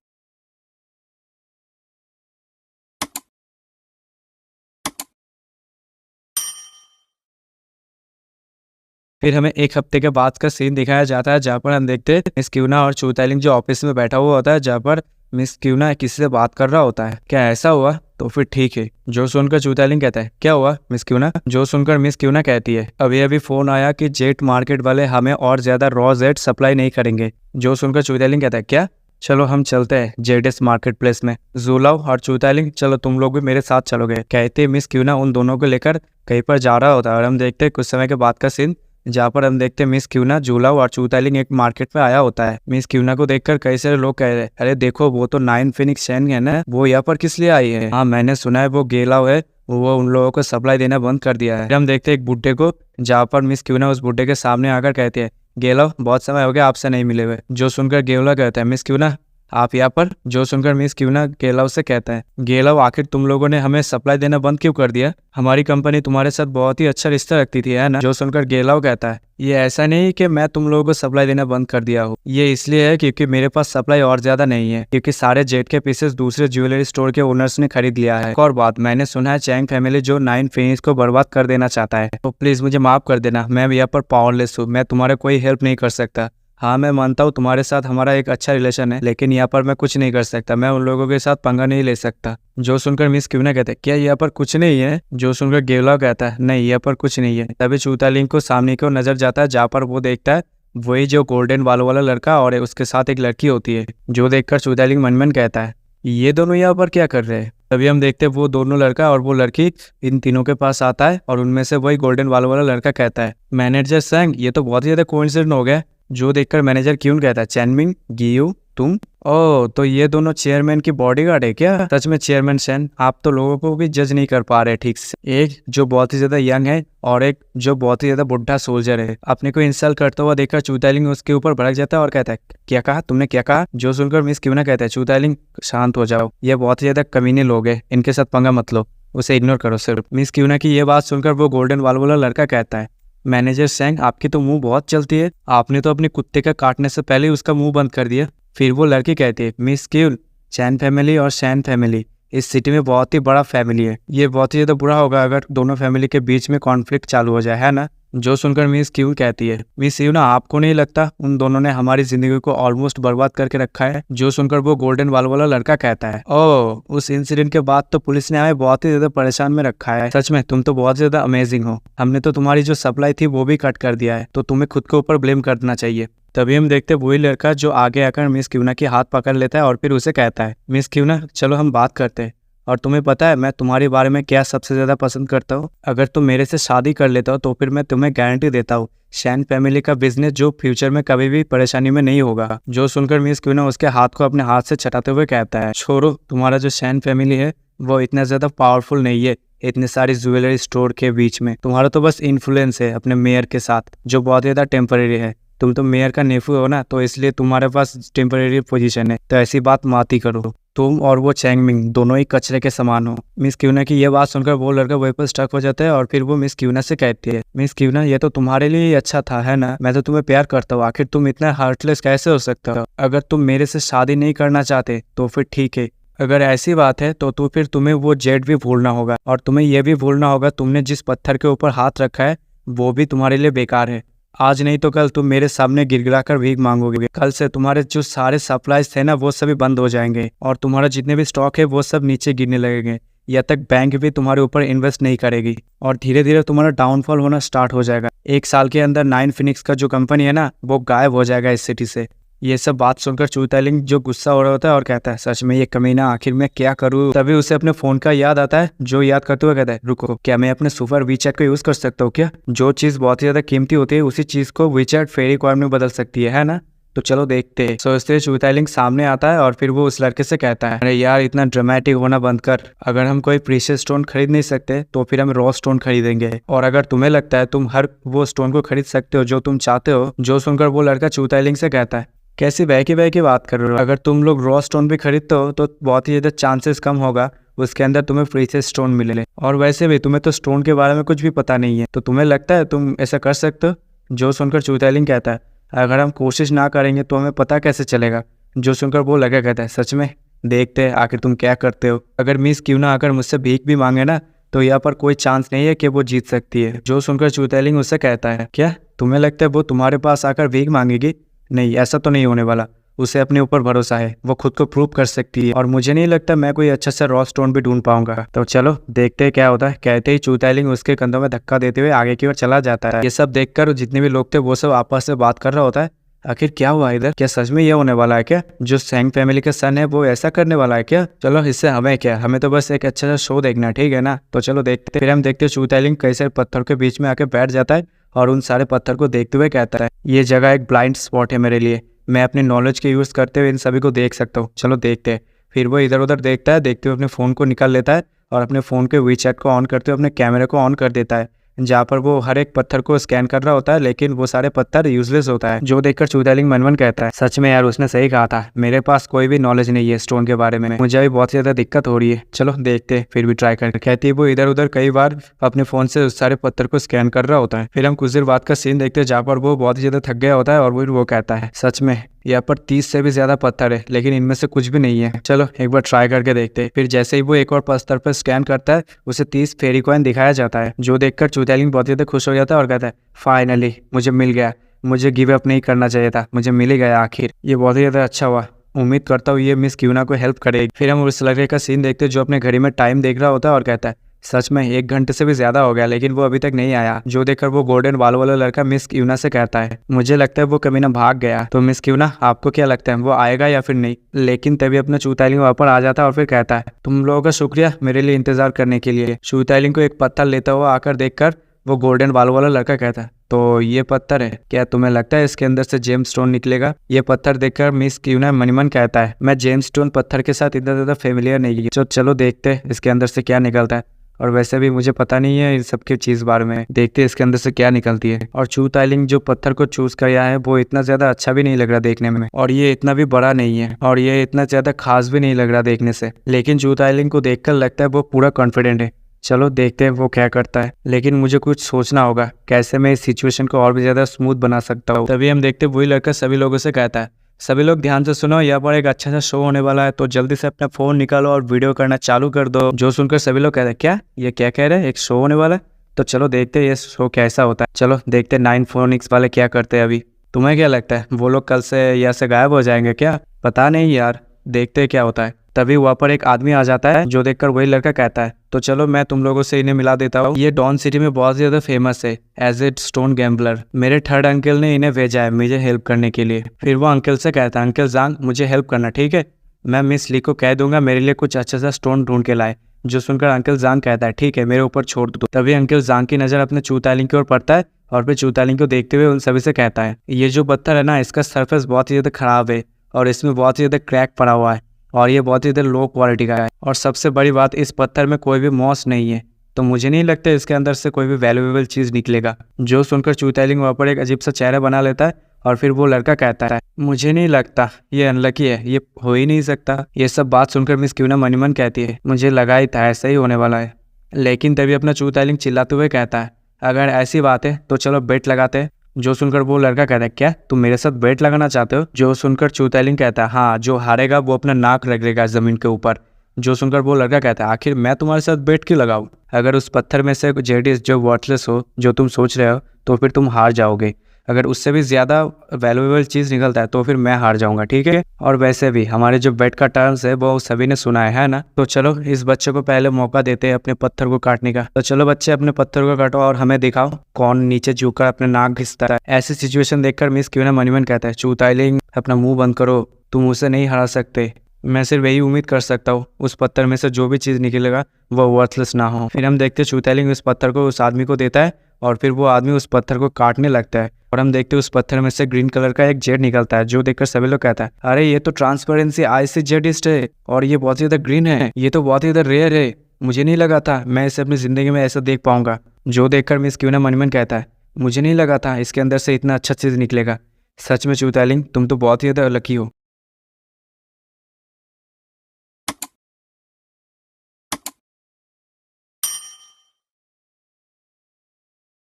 फिर हमें 1 हफ्ते के बाद का सीन दिखाया जाता है, जहाँ पर हम देखते हैं मिस क्यूना और चूताइलिंग जो ऑफिस में बैठा हुआ होता है, जहाँ पर मिस क्यूना किसी से बात कर रहा होता है। क्या ऐसा हुआ? तो फिर ठीक है। जो सुनकर चूताइलिंग कहता है क्या हुआ मिस क्यूना? जो सुनकर मिस क्यूना कहती है अभी अभी फोन आया कि जेट मार्केट वाले हमें और ज्यादा रॉ जेट सप्लाई नहीं करेंगे। जो सुनकर चूताइलिंग कहता है क्या? चलो हम चलते हैं जेडेस मार्केट प्लेस में। जूलाओ और चूताइलिंग चलो तुम लोग भी मेरे साथ चलोगे। कहते मिस क्यूना उन दोनों को लेकर कहीं पर जा रहा होता है और हम देखते हैं कुछ समय के बाद का सीन, जहाँ पर हम देखते हैं मिस क्यूना, जूलाओ और चूताइलिंग एक मार्केट में आया होता है। मिस क्यूना को देखकर कई सारे लोग कह रहे हैं अरे देखो वो तो 9 फिनिक्स चैन है ना, वो यहाँ पर किस लिए आई है? हाँ मैंने सुना है वो गेलाओ है, वो उन लोगों को सप्लाई देना बंद कर दिया है। हम देखते हैं एक बुड्ढे को, जहाँ पर मिस क्यूना उस बुड्ढे के सामने आकर कहती है गेलाओ बहुत समय हो गया आपसे नहीं मिले हुए। जो सुनकर गेलाओ कहता है मिस क्यूना आप यहाँ पर? जो सुनकर मिस क्यूना गेलाओ से कहता है गेलाओ आखिर तुम लोगों ने हमें सप्लाई देना बंद क्यों कर दिया? हमारी कंपनी तुम्हारे साथ बहुत ही अच्छा रिश्ता रखती थी है ना? जो सुनकर गेलाओ कहता है ये ऐसा नहीं कि मैं तुम लोगों को सप्लाई देना बंद कर दिया हूँ, ये इसलिए है क्योंकि मेरे पास सप्लाई और ज्यादा नहीं है, क्योंकि सारे जेट के पीसेस दूसरे ज्वेलरी स्टोर के ओनर्स ने खरीद लिया है। एक और बात, मैंने सुना है चैंग फैमिली जो 9 फिनिक्स को बर्बाद कर देना चाहता है, तो प्लीज मुझे माफ कर देना, मैं यहाँ पर पावरलेस हूँ, मैं तुम्हारा कोई हेल्प नहीं कर सकता। हाँ मैं मानता हूँ तुम्हारे साथ हमारा एक अच्छा रिलेशन है, लेकिन यहाँ पर मैं कुछ नहीं कर सकता, मैं उन लोगों के साथ पंगा नहीं ले सकता। जो सुनकर मिस क्यूना कहते क्या यहाँ पर कुछ नहीं है? जो सुनकर गेवलाओ कहता है नहीं यहाँ पर कुछ नहीं है। तभी चूताइलिंग को सामने की ओर नजर जाता है, जहाँ पर वो देखता है वही जो गोल्डन बालों वाला लड़का और उसके साथ एक लड़की होती है, जो देखकर चूताइलिंग मन मन कहता है ये दोनों यहाँ पर क्या कर रहे हैं? तभी हम देखते हैं वो दोनों लड़का और वो लड़की इन तीनों के पास आता है और उनमें से वही गोल्डन बालों वाला लड़का कहता है मैनेजर सैंग ये तो बहुत ही ज्यादा कोइंसिडेंट हो गया। जो देखकर मैनेजर क्यों कहता है चैनमिंग गियू तुम? ओह तो ये दोनों चेयरमैन की बॉडीगार्ड है क्या? सच में चेयरमैन सैन आप तो लोगों को भी जज नहीं कर पा रहे ठीक से, एक जो बहुत ही ज्यादा यंग है और एक जो बहुत ही ज्यादा बुढ़ा सोल्जर है। अपने को इंसल्ट करता हुआ देखकर चूताइलिंग उसके ऊपर भड़क जाता है और कहता है क्या कहा तुमने, क्या कहा? जो सुनकर मिस क्यों ना कहता है चूताइलिंग शांत हो जाओ, ये बहुत ही ज्यादा कमीने लोग हैं, इनके साथ पंगा मत लो, उसे इग्नोर करो सिर्फ। मिस क्यों ना की ये बात सुनकर वो गोल्डन वाल वाला लड़का कहता है मैनेजर सैंग आपकी तो मुंह बहुत चलती है, आपने तो अपने कुत्ते का काटने से पहले ही उसका मुंह बंद कर दिया। फिर वो लड़की कहती है मिस क्यून चैन फैमिली और शैन फैमिली इस सिटी में बहुत ही बड़ा फैमिली है, ये बहुत ही ज्यादा बुरा होगा अगर दोनों फैमिली के बीच में कॉन्फ्लिक्ट चालू हो जाए, है ना? जो सुनकर मिस क्यून कहती है मिस क्यून आपको नहीं लगता उन दोनों ने हमारी जिंदगी को ऑलमोस्ट बर्बाद करके रखा है? जो सुनकर वो गोल्डन वाल वाला लड़का कहता है ओह उस इंसिडेंट के बाद तो पुलिस ने हमें बहुत ही ज्यादा परेशान में रखा है, सच में तुम तो बहुत ज्यादा अमेजिंग हो, हमने तो तुम्हारी जो सप्लाई थी वो भी कट कर दिया है, तो तुम्हें खुद के ऊपर ब्लेम करना चाहिए। तभी हम देखते वही लड़का जो आगे आकर मिस क्यूना की हाथ पकड़ लेता है और फिर उसे कहता है मिस क्यूना चलो हम बात करते हैं, और तुम्हें पता है मैं तुम्हारे बारे में क्या सबसे ज्यादा पसंद करता हूँ? अगर तुम मेरे से शादी कर लेता हो तो फिर मैं तुम्हें गारंटी देता हूँ शैन फैमिली का बिजनेस जो फ्यूचर में कभी भी परेशानी में नहीं होगा। जो सुनकर मिस क्यूना उसके हाथ को अपने हाथ से छटाते हुए कहता है छोड़ो, तुम्हारा जो शैन फैमिली है वो इतना ज्यादा पावरफुल नहीं है इतने सारी ज्वेलरी स्टोर के बीच में, तुम्हारा तो बस इन्फ्लुएंस है अपने मेयर के साथ जो बहुत ज्यादा टेम्परेरी है, तुम तो मेयर का नेफ्यू हो ना, तो इसलिए तुम्हारे पास टेम्परेरी पोजीशन है, तो ऐसी बात मत ही करो, तुम और वो चैंगमिंग दोनों ही कचरे के समान हो। मिस क्यूना की ये बात सुनकर वो लड़का वहीं पर स्टक हो जाता है और फिर वो मिस क्यूना से कहती है मिस क्यूना ये तो तुम्हारे लिए ही अच्छा था है ना, मैं तो तुम्हें प्यार करता हूँ, आखिर तुम इतना हार्टलेस कैसे हो सकते हो? अगर तुम मेरे से शादी नहीं करना चाहते तो फिर ठीक है, अगर ऐसी बात है तो फिर तुम्हें वो जेट भी भूलना होगा, और तुम्हें यह भी भूलना होगा तुमने जिस पत्थर के ऊपर हाथ रखा है वो भी तुम्हारे लिए बेकार है। आज नहीं तो कल तुम मेरे सामने गिड़गिड़ा कर भीख मांगोगे। कल से तुम्हारे जो सारे सप्लाईज थे ना वो सभी बंद हो जाएंगे, और तुम्हारा जितने भी स्टॉक है वो सब नीचे गिरने लगेंगे। या तक बैंक भी तुम्हारे ऊपर इन्वेस्ट नहीं करेगी, और धीरे धीरे तुम्हारा डाउनफॉल होना स्टार्ट हो जाएगा। 1 साल के अंदर 9 फिनिक्स का जो कंपनी है ना वो गायब हो जाएगा इस सिटी से। ये सब बात सुनकर चूतालिंग जो गुस्सा हो रहा होता है और कहता है, सच में ये कमीना, आखिर मैं क्या करूँ। तभी उसे अपने फोन का याद आता है, जो याद करते हुए कहता है, रुको, क्या मैं अपने सुपर वीचैट को यूज कर सकता हूँ क्या? जो चीज बहुत ही ज्यादा कीमती होती है उसी चीज को वीचैट फेरी कॉइन में बदल सकती है ना? तो चलो देखते हैं। सोचते चूतालिंग सामने आता है और फिर वो उस लड़के से कहता है, अरे यार इतना ड्रामेटिक होना बंद कर। अगर हम कोई प्रीशियस स्टोन खरीद नहीं सकते तो फिर हम रॉ स्टोन खरीदेंगे, और अगर तुम्हें लगता है तुम हर वो स्टोन को खरीद सकते हो जो तुम चाहते हो। जो सुनकर वो लड़का चूतालिंग से कहता है, कैसी बहकी की बात कर रहे हो? अगर तुम लोग रॉ स्टोन भी खरीदते हो तो बहुत ही ज्यादा चांसेस कम होगा उसके अंदर तुम्हें प्रीशियस स्टोन मिले, और वैसे भी तुम्हें तो स्टोन के बारे में कुछ भी पता नहीं है, तो तुम्हें लगता है तुम ऐसा कर सकते हो? जो सुनकर चूतालिंग कहता है, अगर हम कोशिश ना करेंगे तो हमें पता कैसे चलेगा? जो सुनकर वो लगा कहता है, सच में देखते हैं आखिर तुम क्या करते हो। अगर मिस क्यों ना आकर मुझसे भीख भी मांगे ना तो यहाँ पर कोई चांस नहीं है कि वो जीत सकती है। जो सुनकर चूतालिंग उससे कहता है, क्या तुम्हें लगता है वो तुम्हारे पास आकर भीख मांगेगी? नहीं, ऐसा तो नहीं होने वाला। उसे अपने ऊपर भरोसा है, वो खुद को प्रूव कर सकती है, और मुझे नहीं लगता मैं कोई अच्छा सा रॉ स्टोन भी ढूंढ पाऊंगा। तो चलो देखते हैं क्या होता है। कहते ही चूतालिंग उसके कंधों में धक्का देते हुए आगे की ओर चला जाता है। ये सब देखकर जितने भी लोग थे वो सब आपस में बात कर रहा होता है, आखिर क्या हुआ इधर? क्या सच में ये होने वाला है क्या? जो सैंग फैमिली का सन है वो ऐसा करने वाला है क्या? चलो इससे हमें क्या, हमें तो बस एक अच्छा सा शो देखना है, ठीक है ना? तो चलो देखते। फिर हम देखते चूतालिंग कई सारे पत्थर के बीच में आके बैठ जाता है और उन सारे पत्थर को देखते हुए कहता है, ये जगह एक ब्लाइंड स्पॉट है मेरे लिए, मैं अपने नॉलेज के यूज़ करते हुए इन सभी को देख सकता हूँ। चलो देखते हैं। फिर वो इधर उधर देखता है, देखते हुए अपने फ़ोन को निकाल लेता है और अपने फ़ोन के वीचैट को ऑन करते हुए अपने कैमरे को ऑन कर देता है, जहाँ पर वो हर एक पत्थर को स्कैन कर रहा होता है, लेकिन वो सारे पत्थर यूजलेस होता है। जो देखकर चूतालिंग मनमन कहता है, सच में यार उसने सही कहा था, मेरे पास कोई भी नॉलेज नहीं है स्टोन के बारे में, मुझे अभी बहुत ज्यादा दिक्कत हो रही है। चलो देखते, फिर भी ट्राई करके। कहती है वो इधर उधर कई बार अपने फोन से उस सारे पत्थर को स्कैन कर रहा होता है। फिर हम कुछ देर बाद का सीन देखते हैं जहाँ पर वो बहुत ही ज्यादा थक गया होता है, और वो कहता है, सच में यहाँ पर 30 से भी ज्यादा पत्थर है, लेकिन इनमें से कुछ भी नहीं है, चलो एक बार ट्राई करके देखते हैं। फिर जैसे ही वो एक और पत्थर पर स्कैन करता है उसे 30 फेरी कॉइन दिखाया जाता है। जो देखकर चूतालिंग बहुत ज्यादा खुश हो जाता है और कहता है, फाइनली मुझे मिल गया, मुझे गिव अप नहीं करना चाहिए था, मुझे मिल ही गया आखिर, ये बहुत ही ज्यादा अच्छा हुआ। उम्मीद करता हूँ ये मिस क्यूना को हेल्प करेगी। फिर हम उस लड़के का सीन देखते हैं जो अपने घड़ी में टाइम देख रहा होता है और कहता है, सच में 1 घंटे से भी ज्यादा हो गया लेकिन वो अभी तक नहीं आया। जो देखकर वो गोल्डन बाल वाला लड़का मिस क्यूना से कहता है, मुझे लगता है वो कमीना भाग गया। तो मिस क्यूना आपको क्या लगता है वो आएगा या फिर नहीं? लेकिन तभी अपना चूतालिंग वहाँ पर आ जाता है और फिर कहता है, तुम लोगों का शुक्रिया मेरे लिए इंतजार करने के लिए। चूतालिंग को एक पत्थर लेता हुआ आकर देखकर वो गोल्डन बाल वाला लड़का कहता है, तो ये पत्थर है, क्या तुम्हें लगता है इसके अंदर से जेम्स स्टोन निकलेगा? ये पत्थर देखकर मिस क्यूना मनीमन कहता है, मैं जेम्स स्टोन पत्थर के साथ इतना ज्यादा फेमिलियर नहीं है, चलो देखते इसके अंदर से क्या निकलता है। और वैसे भी मुझे पता नहीं है इन सब की चीज बारे में, देखते इसके अंदर से क्या निकलती है। और चूतालिंग जो पत्थर को चूज किया है वो इतना ज्यादा अच्छा भी नहीं लग रहा देखने में, और ये इतना भी बड़ा नहीं है, और ये इतना ज्यादा खास भी नहीं लग रहा देखने से, लेकिन चूतालिंग को देखकर लगता है वो पूरा कॉन्फिडेंट है। चलो देखते हैं वो क्या करता है, लेकिन मुझे कुछ सोचना होगा कैसे मैं इस सिचुएशन को और भी ज्यादा स्मूथ बना सकता हूँ। तभी हम देखते वही लड़का सभी लोगों से कहता है, सभी लोग ध्यान से सुनो, यहाँ पर एक अच्छा सा शो होने वाला है, तो जल्दी से अपना फोन निकालो और वीडियो करना चालू कर दो। जो सुनकर सभी लोग कहते हैं, क्या ये क्या कह रहे हैं, एक शो होने वाला है? तो चलो देखते हैं ये शो कैसा होता है। चलो देखते 9 फोनिक्स वाले क्या करते हैं अभी। तुम्हें क्या लगता है वो लोग कल से यहाँ से गायब हो जाएंगे क्या? पता नहीं यार, देखते क्या होता है। तभी वहाँ पर एक आदमी आ जाता है, जो देखकर वही लड़का कहता है, तो चलो मैं तुम लोगों से इन्हें मिला देता हूँ, ये डॉन सिटी में बहुत ज्यादा फेमस है एज ए स्टोन गैम्बलर। मेरे थर्ड अंकल ने इन्हें भेजा है मुझे हेल्प करने के लिए। फिर वो अंकल से कहता है, अंकल जांग मुझे हेल्प करना, ठीक है? मैं मिस ली को कह दूंगा मेरे लिए कुछ अच्छा सा स्टोन ढूंढ के लाए। जो सुनकर अंकल जांग कहता है, ठीक है मेरे ऊपर छोड़ दो। तभी अंकल जांग की नजर अपने चूतालिंग की ओर पड़ता है, और फिर चूतालिंग को देखते हुए उन सभी से कहता है, ये जो पत्थर है ना इसका सरफेस बहुत ही ज्यादा खराब है, और इसमें बहुत ही ज्यादा क्रैक पड़ा हुआ है, और ये बहुत ही लो क्वालिटी का है, और सबसे बड़ी बात इस पत्थर में कोई भी मॉस नहीं है, तो मुझे नहीं लगता इसके अंदर से कोई भी वैल्यूएबल चीज निकलेगा। जो सुनकर चूतालिंग वहाँ पर एक अजीब सा चेहरा बना लेता है, और फिर वो लड़का कहता है, मुझे नहीं लगता, ये अनलकी है, ये हो ही नहीं सकता। ये सब बात सुनकर मिस क्यूना मनीमन कहती है, मुझे लगा ही था ऐसा ही होने वाला है। लेकिन तभी अपना चूतालिंग चिल्लाते हुए कहता है, अगर ऐसी बात है तो चलो बेट लगाते हैं, जो सुनकर वो लड़का कहता है क्या तुम मेरे साथ बेट लगाना चाहते हो? जो सुनकर चूतालिंग कहता है हाँ, जो हारेगा वो अपना नाक रगड़ेगा जमीन के ऊपर। जो सुनकर वो लड़का कहता है आखिर मैं तुम्हारे साथ बेट क्यों लगाऊं? अगर उस पत्थर में से जेडिस जो वर्थलेस हो जो तुम सोच रहे हो तो फिर तुम हार जाओगे। अगर उससे भी ज़्यादा वैल्यूएबल चीज़ निकलता है तो फिर मैं हार जाऊंगा, ठीक है? और वैसे भी हमारे जो बेट का टर्म्स है वो सभी ने सुना है ना? तो चलो इस बच्चे को पहले मौका देते हैं अपने पत्थर को काटने का। तो चलो बच्चे अपने पत्थर को काटो और हमें दिखाओ कौन नीचे झुककर अपने नाक घिसता है। ऐसी सिचुएशन देखकर मिस क्यूना मनीमन कहता है चूताइलिंग अपना मुंह बंद करो, तुम उसे नहीं हरा सकते। मैं सिर्फ यही उम्मीद कर सकता हूँ उस पत्थर में से जो भी चीज़ निकलेगा वो वर्थलेस ना हो। फिर हम देखते चूताइलिंग उस पत्थर को उस आदमी को देता है और फिर वो आदमी उस पत्थर को काटने लगता है और हम देखते हैं उस पत्थर में से ग्रीन कलर का एक जेड निकलता है, जो देखकर सभी लोग कहता है अरे ये तो ट्रांसपेरेंसी आईसी जेडिस्ट है और ये बहुत ही ज़्यादा ग्रीन है, ये तो बहुत ही ज़्यादा रेयर है, मुझे नहीं लगा था मैं इसे अपनी ज़िंदगी में ऐसा देख पाऊंगा। जो देखकर मिस क्यूना मनीमन कहता है मुझे नहीं लगा था इसके अंदर से इतना अच्छा चीज़ निकलेगा। सच में चूताइलिंग तुम तो बहुत ही ज़्यादा लकी हो।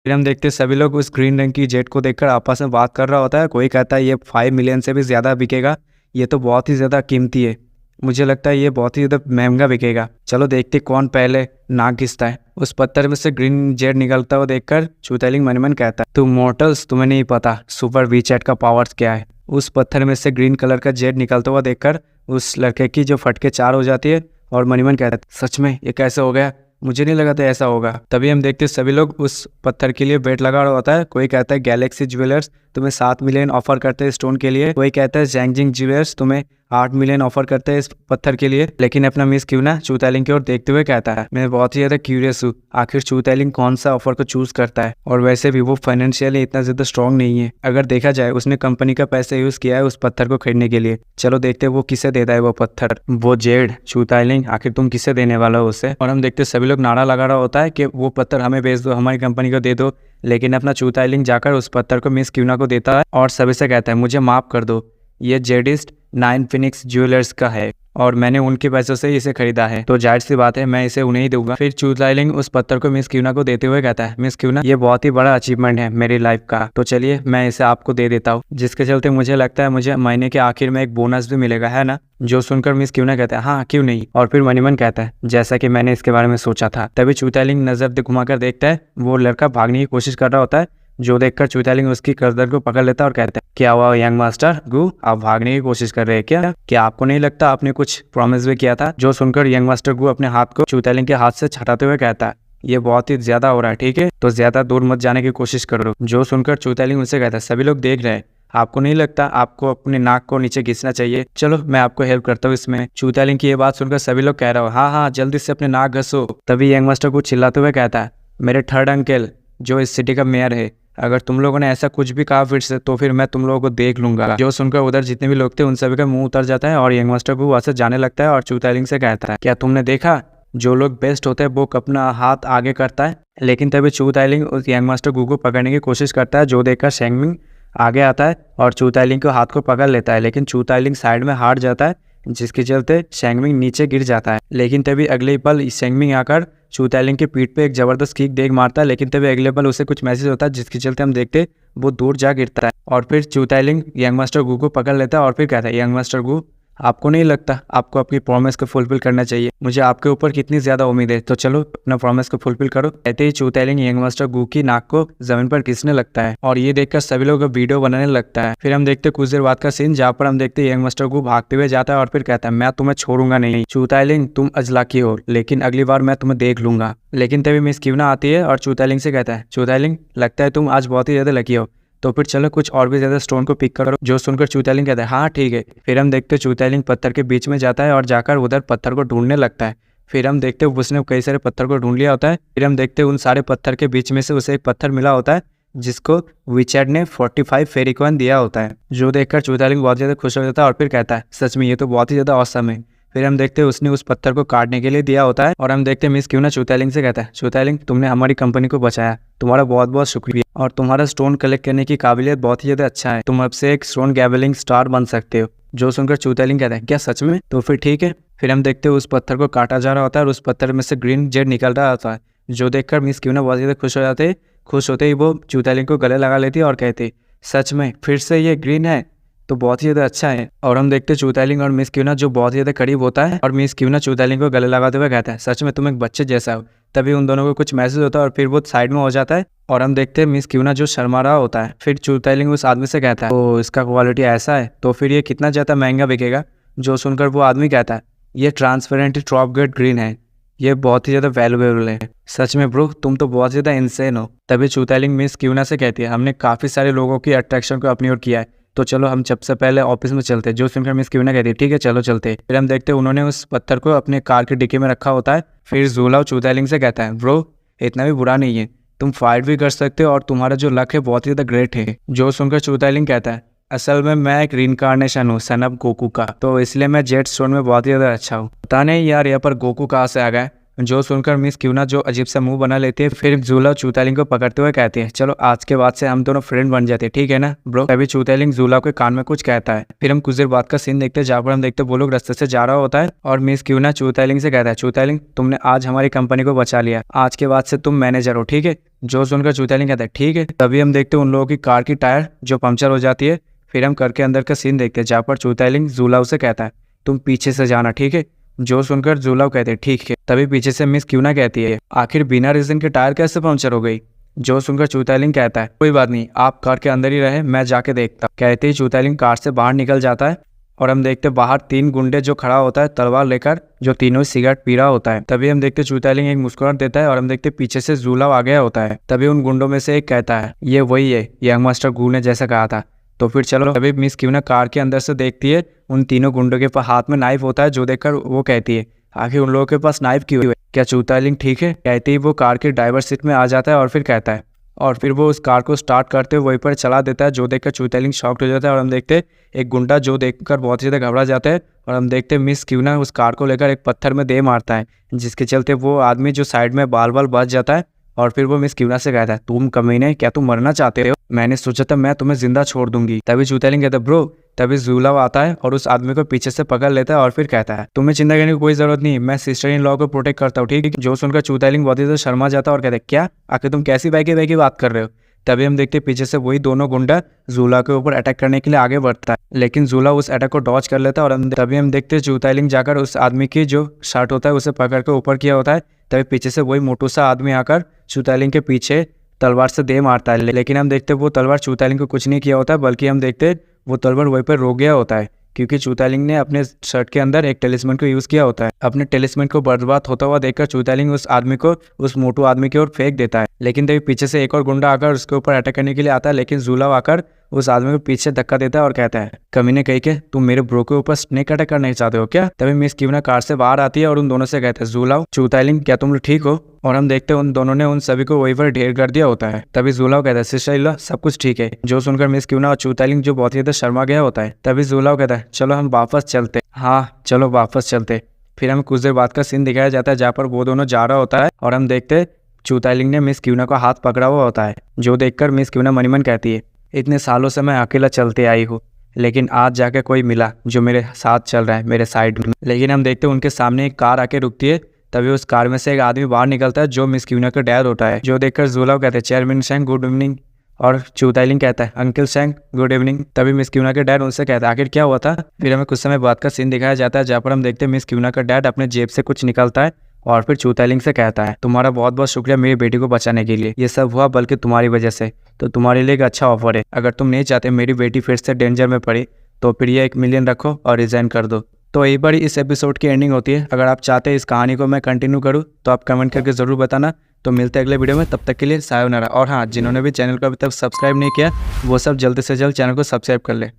फिर हम देखते हैं सभी लोग उस ग्रीन रंग की जेट को देखकर आपस में बात कर रहा होता है। कोई कहता है ये 5 मिलियन से भी ज़्यादा बिकेगा, ये तो बहुत ही ज़्यादा कीमती है, मुझे लगता है ये बहुत ही ज़्यादा महंगा बिकेगा। चलो देखते कौन पहले नाक घिसता है। उस पत्थर में से ग्रीन जेट निकलता हुआ देखकर चूताइलिंग मनीमन कहता है तुम मॉर्टल्स तुम्हें नहीं पता सुपर वी चैट का पावर्स क्या है। उस पत्थर में से ग्रीन कलर का जेट निकलता हुआ देखकर उस लड़के की जो फटके 4 हो जाती है और मनीमन कहता है सच में ये कैसे हो गया, मुझे नहीं लगा था ऐसा होगा। तभी हम देखते सभी लोग उस पत्थर के लिए बेट लगा रहा होता है। कोई कहता है गैलेक्सी ज्वेलर्स तुम्हें 7 मिलियन ऑफर करते हैं स्टोन के लिए, कोई कहता है जैंगजिंग ज्वेलर्स तुम्हें 8 मिलियन ऑफर करते हैं इस पत्थर के लिए। लेकिन अपना मिस क्यूना चूताइलिंग की ओर देखते हुए कहता है मैं बहुत ही ज्यादा क्यूरियस हूँ आखिर चूताइलिंग कौन सा ऑफर को चूज करता है। और वैसे भी वो फाइनेंशियली इतना ज्यादा स्ट्रॉन्ग नहीं है, अगर देखा जाए उसने कंपनी का पैसा यूज किया है उस पत्थर को खरीदने के लिए। चलो देखते हैं वो किसे देता है वो पत्थर, वो जेड। चूताइलिंग आखिर तुम किसे देने वाला हो उसे? और हम देखते सभी लोग नारा लगा रहा होता है कि वो पत्थर हमें बेच दो, हमारी कंपनी को दे दो। लेकिन अपना चूताइलिंग जाकर उस पत्थर को मिस क्यूना को देता है और सभी से कहता है मुझे माफ कर दो, ये जेडिस्ट 9 फिनिक्स ज्वेलर्स का है और मैंने उनके पैसों से इसे खरीदा है, तो जाहिर सी बात है मैं इसे उन्हें ही दूंगा। फिर चूताइलिंग उस पत्थर को मिस क्यूना को देते हुए कहता है मिस क्यूना ये बहुत ही बड़ा अचीवमेंट है मेरी लाइफ का, तो चलिए मैं इसे आपको दे देता हूँ, जिसके चलते मुझे लगता है मुझे महीने के आखिर में एक बोनस भी मिलेगा, है ना? जो सुनकर मिस क्यूना कहता है हाँ क्यों नहीं। और फिर मनीमन कहता है जैसा कि मैंने इसके बारे में सोचा था। तभी चूताइलिंग नजर घुमाकर देखता है वो लड़का भागने की कोशिश कर रहा होता है, जो देखकर चूताइलिंग उसकी गर्दन को पकड़ लेता है और कहता है क्या हुआ यंग मास्टर गू, आप भागने की कोशिश कर रहे हैं क्या आपको नहीं लगता आपने कुछ प्रॉमिस भी किया था? जो सुनकर यंग मास्टर गू अपने हाथ को चूताइलिंग के हाथ से छटाते हुए कहता है ये बहुत ही ज्यादा हो रहा है, ठीक है तो ज्यादा दूर मत जाने की कोशिश करो। जो सुनकर चूताइलिंग उनसे कहता है सभी लोग देख रहे हैं, आपको नहीं लगता आपको अपने नाक को नीचे घिसना चाहिए? चलो मैं आपको हेल्प करता हूँ इसमें। चूताइलिंग की ये बात सुनकर सभी लोग कह रहे हो हाँ हाँ जल्दी से अपने नाक घसो। तभी यंग मास्टर को चिल्लाते हुए कहता है मेरे थर्ड अंकल जो इस सिटी का मेयर है, अगर तुम लोगों ने ऐसा कुछ भी कहा फिर से तो फिर मैं तुम लोगों को देख लूंगा। जो सुनकर उधर जितने भी लोग थे उन सभी का मुंह उतर जाता है और यंग मास्टर को वहां से जाने लगता है और चूताइलिंग से कहता है क्या तुमने देखा जो लोग बेस्ट होते हैं वो अपना हाथ आगे करता है? लेकिन तभी चूताइलिंग उस यंग मास्टर गू को पकड़ने की कोशिश करता है, जो देखकर शेंगमिंग आगे आता है और चूताइलिंग के हाथ को पकड़ लेता है। लेकिन चूताइलिंग साइड में हार जाता है, जिसके चलते शेंगमिंग नीचे गिर जाता है। लेकिन तभी अगले ही पल शेंगमिंग आकर चूताइलिंग के पीठ पे एक जबरदस्त किक देख मारता है। लेकिन तभी अगले पल उसे कुछ मैसेज होता है, जिसके चलते हम देखते वो दूर जा गिरता है और फिर चूताइलिंग यंग मास्टर गू को पकड़ लेता है और फिर कहता है यंग मास्टर गू आपको नहीं लगता आपको अपनी प्रॉमिस को फुलफिल करना चाहिए? मुझे आपके ऊपर कितनी ज्यादा उम्मीद है, तो चलो अपना प्रॉमिस को फुलफिल करो। कहते ही चूताइलिंग यंग मास्टर गू की नाक को जमीन पर घिसने लगता है और ये देखकर सभी लोग वीडियो बनाने लगता है। फिर हम देखते कुछ देर बाद का सीन, जहाँ पर हम देखते यंग मास्टर गू भागते हुए जाता है और फिर कहता है मैं तुम्हें छोड़ूंगा नहीं चूताइलिंग, तुम अजलाकी हो लेकिन अगली बार मैं तुम्हें देख लूंगा। लेकिन तभी मिस क्यूना आती है और चूताइलिंग से कहता है चूताइलिंग लगता है तुम आज बहुत ही ज्यादा लकी हो, तो फिर चलो कुछ और भी ज्यादा स्टोन को पिक करो। जो सुनकर चूताइलिंग कहता है हाँ ठीक है। फिर हम देखते चूताइलिंग पत्थर के बीच में जाता है और जाकर उधर पत्थर को ढूंढने लगता है। फिर हम देखते उसने कई सारे पत्थर को ढूंढ लिया होता है। फिर हम देखते उन सारे पत्थर के बीच में से उसे एक पत्थर मिला होता है जिसको विचैट ने 45 फेरी कॉइन दिया होता है, जो देखकर चूताइलिंग बहुत ज्यादा खुश हो जाता है और फिर कहता है सच में ये तो बहुत ही ज्यादा औसम है। फिर हम देखते हैं उसने उस पत्थर को काटने के लिए दिया होता है और हम देखते हैं मिस क्यूना चूताइलिंग से कहता है चूताइलिंग तुमने हमारी कंपनी को बचाया, तुम्हारा बहुत बहुत शुक्रिया और तुम्हारा स्टोन कलेक्ट करने की काबिलियत बहुत ही ज्यादा अच्छा है, तुम अब से एक स्टोन गैबलिंग स्टार बन सकते हो। जो सुनकर चूताइलिंग कहता है क्या सच में? तो फिर ठीक है। फिर हम देखते हैं उस पत्थर को काटा जा रहा होता है और उस पत्थर में से ग्रीन जेड निकल रहा होता है, जो देखकर मिस क्यूना बहुत ज्यादा खुश हो जाते हैं। खुश होते ही वो चूतालिंग को गले लगा लेती है और कहती सच में फिर से ये ग्रीन है तो बहुत ही ज़्यादा अच्छा है। और हम देखते चूतालिंग और मिस क्यूना जो बहुत ही ज़्यादा करीब होता है और मिस क्यूना चूतालिंग को गले लगाते हुए कहता है सच में तुम एक बच्चे जैसा हो। तभी उन दोनों को कुछ मैसेज होता है और फिर वो साइड में हो जाता है और हम देखते हैं मिस क्यूना जो शर्मा रहा होता है। फिर चूतालिंग उस आदमी से कहता है तो इसका क्वालिटी ऐसा है तो फिर ये कितना ज़्यादा महंगा बिकेगा। जो सुनकर वो आदमी कहता है ये ट्रांसपेरेंट ट्रॉप ग्रेड ग्रीन है, ये बहुत ही ज़्यादा वैल्यूएबल है। सच में ब्रो तुम तो बहुत ज़्यादा इंसेन हो। तभी चूतालिंग मिस क्यूना से कहती है हमने काफ़ी सारे लोगों की अट्रैक्शन को अपनी ओर किया है तो चलो हम सबसे पहले ऑफिस में चलते हैं। जो सुनकर मिस क्यूना कहती है ठीक है चलो चलते हैं। फिर हम देखते हैं उन्होंने उस पत्थर को अपने कार की डिक्की में रखा होता है। फिर ज़ूलाओ चूतालिंग से कहता है ब्रो इतना भी बुरा नहीं है, तुम फाइट भी कर सकते हो और तुम्हारा जो लक है बहुत ही ज़्यादा ग्रेट है। जो सुनकर चूतालिंग कहता है असल में मैं एक रीइंकार्नेशन हूँ सन ऑफ गोकू का, तो इसलिए मैं जेट स्टोन में बहुत ही ज़्यादा अच्छा हूँ। पता नहीं यार यहाँ पर गोकू कहाँ से आ गए। जो सुनकर मिस क्यूना जो अजीब सा मुंह बना लेती है। फिर ज़ूलाओ चूतालिंग को पकड़ते हुए कहती है चलो आज के बाद से हम दोनों फ्रेंड बन जाते हैं ठीक है ना ब्रो। तभी चूतालिंग ज़ूलाओ के कान में कुछ कहता है। फिर हम कुछ देर बाद का सीन देखते हैं जहाँ पर हम देखते वो लोग रास्ते से जा रहा होता है और मिस क्यूना चूतालिंग से कहता है चूतालिंग तुमने आज हमारी कंपनी को बचा लिया, आज के बाद से तुम मैनेजर हो ठीक है। जो सुनकर चूतालिंग कहता है ठीक है। तभी हम देखते उन लोगों की कार की टायर जो पंक्चर हो जाती है। फिर हम कर के अंदर का सीन देखते हैं जहाँ पर चूतालिंग ज़ूलाओ से कहता है तुम पीछे से जाना ठीक है। जो सुनकर ज़ूलाओ कहते हैं ठीक है। तभी पीछे से मिस क्यूना कहती है आखिर बिना रीजन के टायर कैसे पंक्चर हो गई। जो सुनकर चूतालिंग कहता है कोई बात नहीं आप कार के अंदर ही रहे मैं जाके देखता। कहते ही चूतालिंग कार से बाहर निकल जाता है और हम देखते बाहर 3 गुंडे जो खड़ा होता है तलवार लेकर, जो तीनों सिगरेट पी रहा होता है। तभी हम देखते चूतालिंग एक मुस्कुराहट देता है और हम देखते पीछे से ज़ूलाओ आ गया होता है। तभी उन गुंडों में से एक कहता है ये वही है यंग मास्टर गू ने जैसा कहा था, तो फिर चलो। तभी मिस क्यूना कार के अंदर से देखती है उन तीनों गुंडों के हाथ में नाइफ होता है। जो देखकर वो कहती है आखिर उन लोगों के पास नाइफ क्यों है, क्या चूतालिंग ठीक है। कहते ही वो कार के ड्राइवर सीट में आ जाता है और फिर कहता है और फिर वो उस कार को स्टार्ट करते हुए वहीं पर चला देता है। जो देखकर चूतालिंग शॉक्ड हो जाता है और हम देखते एक गुंडा जो देखकर बहुत ही ज़्यादा घबरा जाता है और हम देखते मिस क्यूना उस कार को लेकर एक पत्थर में दे मारता है, जिसके चलते वो आदमी जो साइड में बाल बाल बच जाता है। और फिर वो मिस क्यूना से कहता है तुम कमीने क्या तुम मरना चाहते हो, मैंने सोचा था मैं तुम्हें जिंदा छोड़ दूंगी। तभी चूतालिंग कहता है ब्रो। तभी ज़ूलाओ आता है और उस आदमी को पीछे से पकड़ लेता है और फिर कहता है तुम्हें चिंता करने की कोई जरूरत नहीं, मैं सिस्टर इन लॉ को प्रोटेक्ट करता हूँ ठीक है। जो सुनकर चूतालिंग बहुत ही ज़्यादा शर्मा जाता है और कहता है क्या आखिर तुम कैसी बैकी बात कर रहे हो। तभी हम देखते पीछे से वही दोनों गुंडा ज़ूलाओ के ऊपर अटैक करने के लिए आगे बढ़ता है, लेकिन ज़ूलाओ उस अटैक को डॉज कर लेता है। और तभी हम देखते चूतालिंग जाकर उस आदमी की जो शर्ट होता है उसे पकड़ कर ऊपर किया होता है। तभी पीछे से वही मोटू सा आदमी आकर चूतालिंग के पीछे तलवार से दे मारता है, लेकिन हम देखते वो तलवार चूतालिंग को कुछ नहीं किया होता है, बल्कि हम देखते वो तलवार वहीं पर रोक गया होता है, क्योंकि चूतालिंग ने अपने शर्ट के अंदर एक टेलिस्मेंट को यूज़ किया होता है। अपने टेलिस्मेंट को बर्बाद होता हुआ देखकर चूतालिंग उस आदमी को उस मोटू आदमी की ओर फेंक देता है, लेकिन तभी पीछे से एक और गुंडा आकर उसके ऊपर अटैक करने के लिए आता है, लेकिन ज़ूलाओ आकर उस आदमी को पीछे धक्का देता है और कहता है कमीने कही के तुम मेरे ब्रो के ऊपर स्नेक अटैक करना चाहते हो क्या। तभी मिस क्यूना कार से बाहर आती है और उन दोनों से कहते हैं ज़ूलाओ चूतालिंग क्या तुम लोग ठीक हो। और हम देखते हैं उन दोनों ने उन सभी को वहीं पर ढेर कर दिया होता है। तभी ज़ूलाओ कहता है सिस्टर इन लॉ सब कुछ ठीक है। जो सुनकर मिस क्यूना और चूतालिंग जो बहुत ही ज़्यादा शर्मा गया होता है। तभी ज़ूलाओ कहता है चलो हम वापस चलते। हाँ चलो वापस चलते। फिर हमें कुछ देर बाद का सीन दिखाया जाता है जहाँ पर वो दोनों जा रहा होता है और हम देखते चूतालिंग ने मिस क्यूना का हाथ पकड़ा हुआ होता है। जो देखकर मिस क्यूना मनी मन कहती है इतने सालों से मैं अकेला चलते आई हूँ, लेकिन आज जाके कोई मिला जो मेरे साथ चल रहा है मेरे साइड में। लेकिन हम देखते हैं उनके सामने एक कार आके रुकती है। तभी उस कार में से एक आदमी बाहर निकलता है जो मिस क्यूना का डैड होता है। जो देखकर ज़ूलाओ कहते हैं चेयरमैन शैंग गुड इवनिंग, और चूतालिंग कहता है अंकल शैंग गुड इवनिंग। तभी मिस क्यूना के डैड उनसे कहता है आखिर क्या हुआ था। फिर हमें कुछ समय बाद का सीन दिखाया जाता है जहाँ पर हम देखते हैं मिस क्यूना का डैड अपने जेब से कुछ निकलता है और फिर चूतालिंग से कहता है तुम्हारा बहुत बहुत शुक्रिया मेरी बेटी को बचाने के लिए, ये सब हुआ बल्कि तुम्हारी वजह से, तो तुम्हारे लिए एक अच्छा ऑफर है, अगर तुम नहीं चाहते मेरी बेटी फिर से डेंजर में पड़े तो फिर ये 1 मिलियन रखो और रिजाइन कर दो। तो यही बड़ी इस एपिसोड की एंडिंग होती है। अगर आप चाहते हैं इस कहानी को मैं कंटिन्यू करूँ तो आप कमेंट करके ज़रूर बताना। तो मिलते हैं अगले वीडियो में, तब तक के लिए सायोनारा। और हाँ, जिन्होंने भी चैनल को अभी तक सब्सक्राइब नहीं किया वो सब जल्द से जल्द चैनल को सब्सक्राइब कर ले।